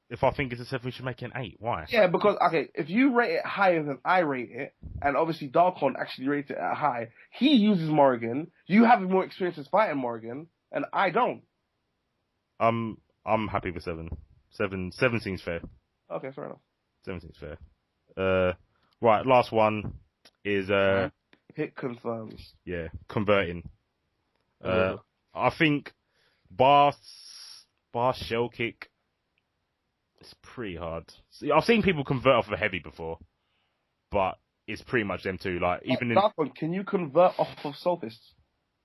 Speaker 3: If I think it's a 7, we should make it an 8. Why?
Speaker 1: Yeah, because, okay, if you rate it higher than I rate it, and obviously Darchon actually rates it at high, he uses Morrigan, you have more experience in fighting Morrigan, and I don't.
Speaker 3: I'm happy with 7. 7 seems fair.
Speaker 1: Okay, fair enough.
Speaker 3: 7 seems fair. Right, last one is
Speaker 1: hit confirms.
Speaker 3: Yeah, converting. I think bar shell kick. It's pretty hard. See, I've seen people convert off of a heavy before, but it's pretty much them too. Like even
Speaker 1: can you convert off of SoulFist?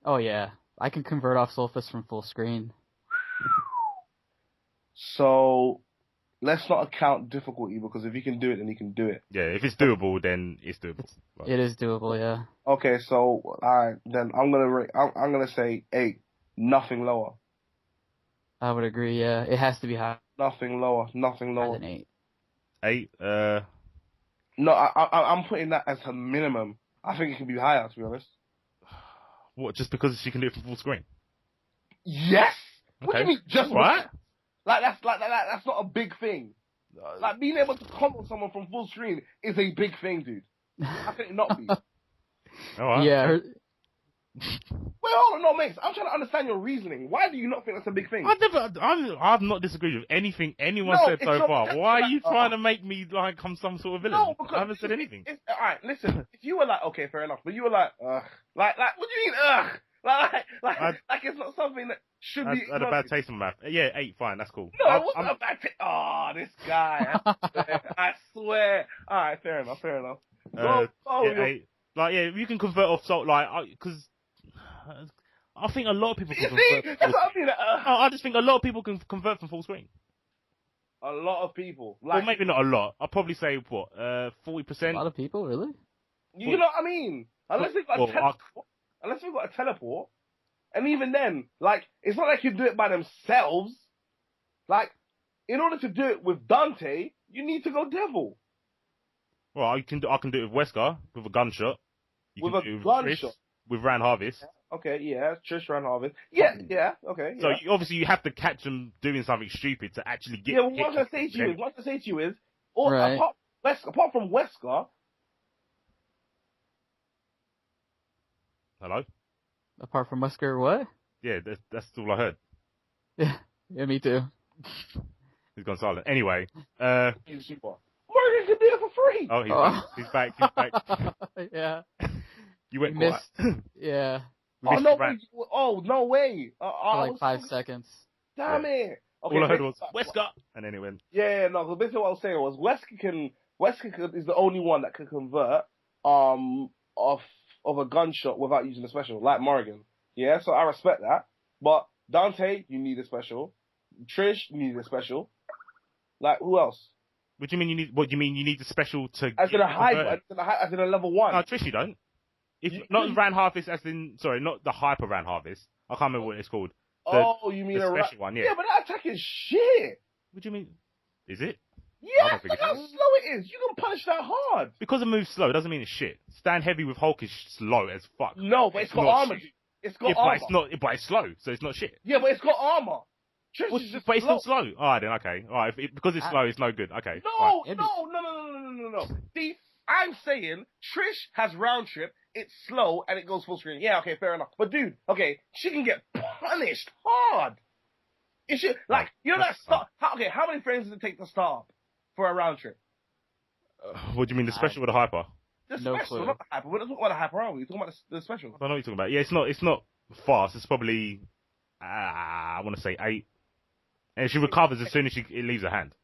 Speaker 2: Oh yeah, I can convert off SoulFist from full screen.
Speaker 1: So let's not account difficulty, because if you can do it, then you can do it.
Speaker 3: Yeah, if it's doable, then it's doable. Right.
Speaker 2: It is doable, yeah.
Speaker 1: Okay, so alright, then I'm gonna say 8, nothing lower.
Speaker 2: I would agree. Yeah, it has to be high.
Speaker 1: Nothing lower.
Speaker 2: Higher than 8.
Speaker 3: 8.
Speaker 1: No, I'm putting that as a minimum. I think it can be higher, to be honest.
Speaker 3: What? Just because she can do it from full screen?
Speaker 1: Yes.
Speaker 3: Okay.
Speaker 1: What do you mean? Just
Speaker 3: what?
Speaker 1: That's not a big thing. Like being able to combo someone from full screen is a big thing, dude. How can it not be?
Speaker 3: All right.
Speaker 2: Yeah.
Speaker 1: Wait, hold on, no, Mace. I'm trying to understand your reasoning. Why do you not think that's a big thing?
Speaker 3: I've not disagreed with anything anyone said so far. Why are you trying to make me like I'm some sort of villain?
Speaker 1: No, because
Speaker 3: I haven't said anything.
Speaker 1: Alright, listen. If you were like, okay, fair enough, but you were like, ugh. Like, what do you mean, ugh? Like it's not something that should be.
Speaker 3: I had a bad taste in my mouth. Yeah, 8, fine, that's cool.
Speaker 1: No, it wasn't a bad taste. Oh, this guy. I swear. Alright, fair enough.
Speaker 3: Yeah, 8. Like, yeah, you can convert off salt, like, because I think a lot of people can convert.
Speaker 1: That's what I mean.
Speaker 3: I just think a lot of people can convert from full screen.
Speaker 1: A lot of people.
Speaker 3: Well, maybe not a lot. I'll probably say, what, 40%?
Speaker 2: A lot of people, really?
Speaker 1: You know what I mean? Unless they've got a teleport. And even then, like, it's not like you do it by themselves. Like, in order to do it with Dante, you need to go devil.
Speaker 3: Well, I can do it with Wesker, with a gunshot.
Speaker 1: With a gunshot?
Speaker 3: With Ran Harvest.
Speaker 1: Okay, yeah, Trish Ran Harvest. Yeah, okay.
Speaker 3: So obviously you have to catch them doing something stupid to actually get.
Speaker 1: Yeah, well, what I say to you is,
Speaker 2: right.
Speaker 1: apart from Wesker.
Speaker 3: Hello.
Speaker 2: Apart from Wesker, what?
Speaker 3: Yeah, that's all I heard.
Speaker 2: Yeah, me too.
Speaker 3: He's gone silent. Anyway,
Speaker 1: He's super. Morrigan can do it for free.
Speaker 3: oh, he's back. He's back.
Speaker 2: Yeah.
Speaker 3: You went
Speaker 2: Missed.
Speaker 3: quiet.
Speaker 2: Yeah.
Speaker 1: Oh no way! Oh no way!
Speaker 2: For like 5 seconds.
Speaker 1: Damn it! Okay,
Speaker 3: all I heard was Wesker, and then it went.
Speaker 1: Yeah, no. Because basically what I was saying was Wesker is the only one that can convert off of a gunshot without using a special, like Morrigan. Yeah, so I respect that. But Dante, you need a special. Trish, you need a special. Like who else?
Speaker 3: What do you mean you need? What do you mean you need the special to?
Speaker 1: As in a hyper, as in a level 1.
Speaker 3: No, Trish, you don't. If not Ran Harvest, as in sorry, not the Hyper Ran Harvest. I can't remember what it's called.
Speaker 1: You mean
Speaker 3: the special one? Yeah.
Speaker 1: Yeah, but that attack is shit.
Speaker 3: What do you mean? Is it?
Speaker 1: Yeah, look how slow it is. You can punch that hard.
Speaker 3: Because it moves slow doesn't mean it's shit. Stand Heavy with Hulk is slow as fuck.
Speaker 1: No, but it's got armor. It's got armor.
Speaker 3: But it's slow, so it's not shit.
Speaker 1: Yeah, but it's got armor. Trish is just
Speaker 3: but it's
Speaker 1: slow.
Speaker 3: not slow. Alright then, okay. Alright, because it's slow, it's no good. Okay.
Speaker 1: No,
Speaker 3: right.
Speaker 1: no. See, I'm saying Trish has round trip, it's slow, and it goes full screen. Yeah, okay, fair enough. But dude, okay, she can get punished hard. Is she, like, you know that start, how many frames does it take to start up for a round trip?
Speaker 3: What do you mean, the special or the hyper?
Speaker 1: The special, not the hyper. We're not talking about the hyper, are we? We're talking about the special.
Speaker 3: I don't know what you're talking about. Yeah, it's not fast. It's probably, I want to say 8. And she recovers as soon as it leaves her hand.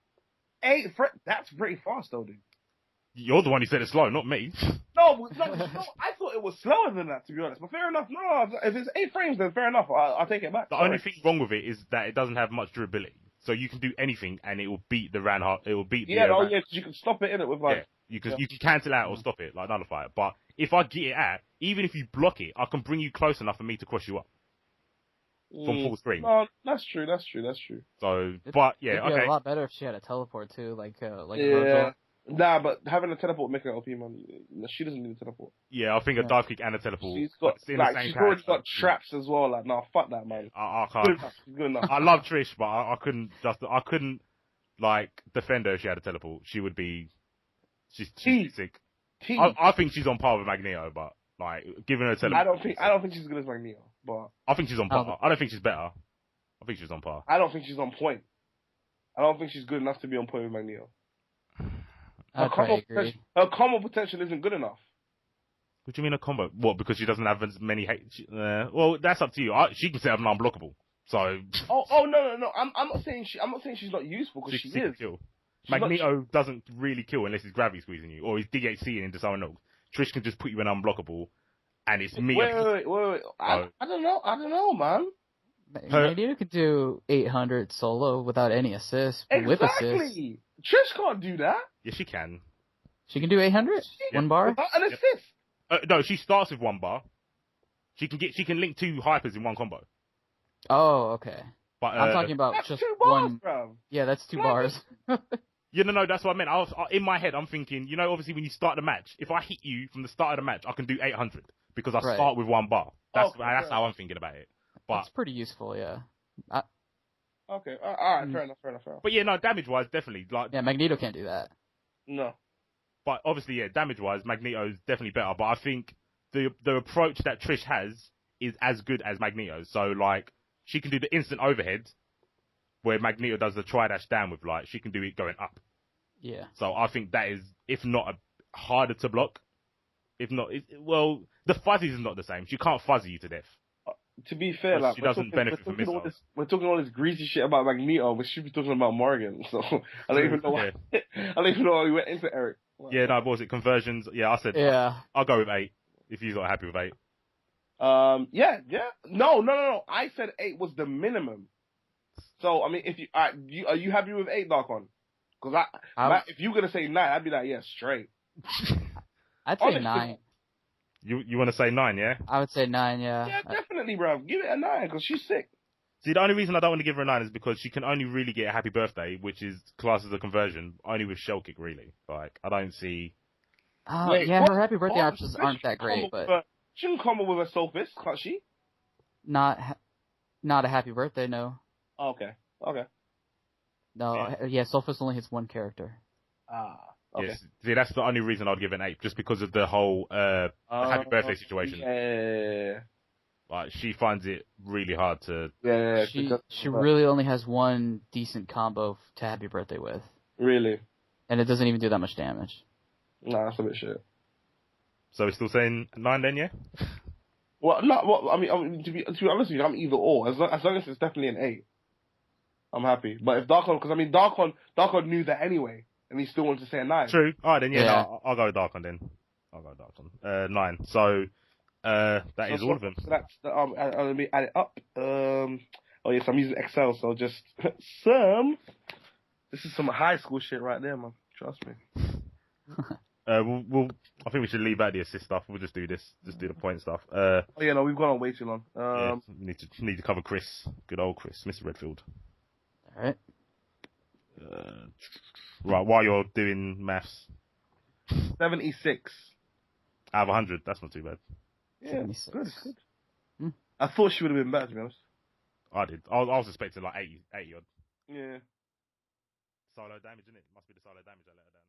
Speaker 1: 8? That's pretty fast, though, dude.
Speaker 3: You're the one who said it's slow, not me.
Speaker 1: No, I thought it was slower than that, to be honest. But fair enough. No, if it's 8 frames, then fair enough. I'll take it back.
Speaker 3: The only thing wrong with it is that it doesn't have much durability. So you can do anything and it will beat the Ran. It will beat the.
Speaker 1: Yeah, because you can stop it in it with like.
Speaker 3: Yeah, you can cancel it out or stop it, like nullify it. But if I get it out, even if you block it, I can bring you close enough for me to cross you up from full screen.
Speaker 1: No, that's true.
Speaker 3: So, but yeah,
Speaker 2: it'd be a lot better if she had a teleport too, like
Speaker 1: yeah. Nah, but having a teleport make her OP, man. She doesn't need a teleport.
Speaker 3: Yeah, I think a dive kick and a teleport.
Speaker 1: She's already got traps as well. Like, nah, fuck that, man.
Speaker 3: I can't.
Speaker 1: Good enough.
Speaker 3: I love Trish, but I couldn't like defend her if she had a teleport. She's sick. I think she's on par with Magneto, but like giving her a teleport.
Speaker 1: I don't think she's as good as Magneto, but
Speaker 3: I think she's on par. I don't think she's better. I think she's on par.
Speaker 1: I don't think she's on point. I don't think she's good enough to be on point with Magneto. Her combo potential isn't good enough.
Speaker 3: What do you mean a combo? What? Because she doesn't have as many well, that's up to you. She can set up an unblockable. So.
Speaker 1: No. I'm not saying she's not useful because she is.
Speaker 3: Kill. Magneto doesn't really kill unless he's gravity squeezing you or he's DHCing into someone else. Trish can just put you in unblockable, and it's me.
Speaker 1: Wait. I don't know, man.
Speaker 2: Magneto could do 800 solo without any assists.
Speaker 1: Exactly.
Speaker 2: With assists.
Speaker 1: Trish can't do that.
Speaker 3: Yes, she can.
Speaker 2: She can do 800? One bar?
Speaker 1: Without an assist.
Speaker 3: No, she starts with 1 bar. She can link 2 hypers in one combo.
Speaker 2: Oh, okay.
Speaker 3: But
Speaker 2: I'm talking about
Speaker 1: that's
Speaker 2: just
Speaker 1: 2 bars,
Speaker 2: one.
Speaker 1: Bro.
Speaker 2: Yeah, that's 2 bars.
Speaker 3: Yeah, no, that's what I meant. In my head, I'm thinking, obviously when you start the match, if I hit you from the start of the match, I can do 800 because I start with 1 bar. That's how I'm thinking about it. But
Speaker 2: it's pretty useful, yeah.
Speaker 1: Okay, alright, fair enough.
Speaker 3: But yeah, no, damage-wise, definitely.
Speaker 2: Yeah, Magneto can't do that.
Speaker 1: No.
Speaker 3: But obviously, yeah, damage-wise, Magneto's definitely better. But I think the approach that Trish has is as good as Magneto's. So, like, she can do the instant overhead, where Magneto does the tri-dash down with, like, she can do it going up.
Speaker 2: Yeah.
Speaker 3: So I think that is, if not harder to block, if not, the fuzzies is not the same. She can't fuzzy you to death.
Speaker 1: To be fair, like,
Speaker 3: she doesn't benefit from missiles.
Speaker 1: We're talking all this greasy shit about Magneto, but she'd be talking about Morrigan, so I don't even know why. I don't even know why we went into Eric.
Speaker 3: Yeah, no, what was it? Conversions? Yeah, I said.
Speaker 2: Yeah.
Speaker 3: I'll go with 8 if you're not happy with 8.
Speaker 1: Yeah. No. I said 8 was the minimum. So I mean, if you are you happy with 8, Darchon? Because if you're gonna say 9, I'd be like, yeah, straight.
Speaker 2: I'd say 9.
Speaker 3: You want to say 9, yeah?
Speaker 2: I would say 9, yeah.
Speaker 1: Yeah, definitely, bro. Give it a 9 because she's sick.
Speaker 3: See, the only reason I don't want to give her a 9 is because she can only really get a happy birthday, which is classed as a conversion, only with shell kick, really. Like, I don't see.
Speaker 2: Her happy birthday options aren't that great, but
Speaker 1: she can combo with a SoulFist, can't she?
Speaker 2: Not a happy birthday, no.
Speaker 1: Oh, okay.
Speaker 2: No, yeah, SoulFist only hits 1 character.
Speaker 1: Okay.
Speaker 3: Yes. See, that's the only reason I'd give it an 8, just because of the whole happy birthday situation.
Speaker 1: Yeah.
Speaker 3: Like, she finds it really hard to...
Speaker 1: Yeah,
Speaker 2: she really only has one decent combo to Happy Birthday with.
Speaker 1: Really?
Speaker 2: And it doesn't even do that much damage.
Speaker 1: Nah, that's a bit shit.
Speaker 3: So we're still saying 9 then, yeah?
Speaker 1: Well, not what I mean. To be honest with you, I'm either or. As long as it's definitely an 8, I'm happy. But if Darchon, because I mean, Darchon knew that anyway, and he still wanted to say a 9.
Speaker 3: True. Alright then, yeah,
Speaker 2: Yeah.
Speaker 3: no, I'll go with Darchon then. 9. So, that is all of them.
Speaker 1: So that's let me add it up. Oh yes, I'm using Excel, so just This is some high school shit right there, man. Trust me.
Speaker 3: I think we should leave out the assist stuff. We'll just do this. Just do the point stuff.
Speaker 1: Oh yeah, no, we've gone on way too long.
Speaker 3: Yeah, need to cover Chris. Good old Chris, Mr. Redfield.
Speaker 2: Alright.
Speaker 3: Right, while you're doing maths.
Speaker 1: 76.
Speaker 3: Out of 100, that's not too bad.
Speaker 1: Yeah,
Speaker 2: 76.
Speaker 1: good. I thought she would have been better, to be honest.
Speaker 3: I did. I was expecting like 80 odd.
Speaker 1: Yeah.
Speaker 3: Solo damage, isn't it? Must be the solo damage I let her down.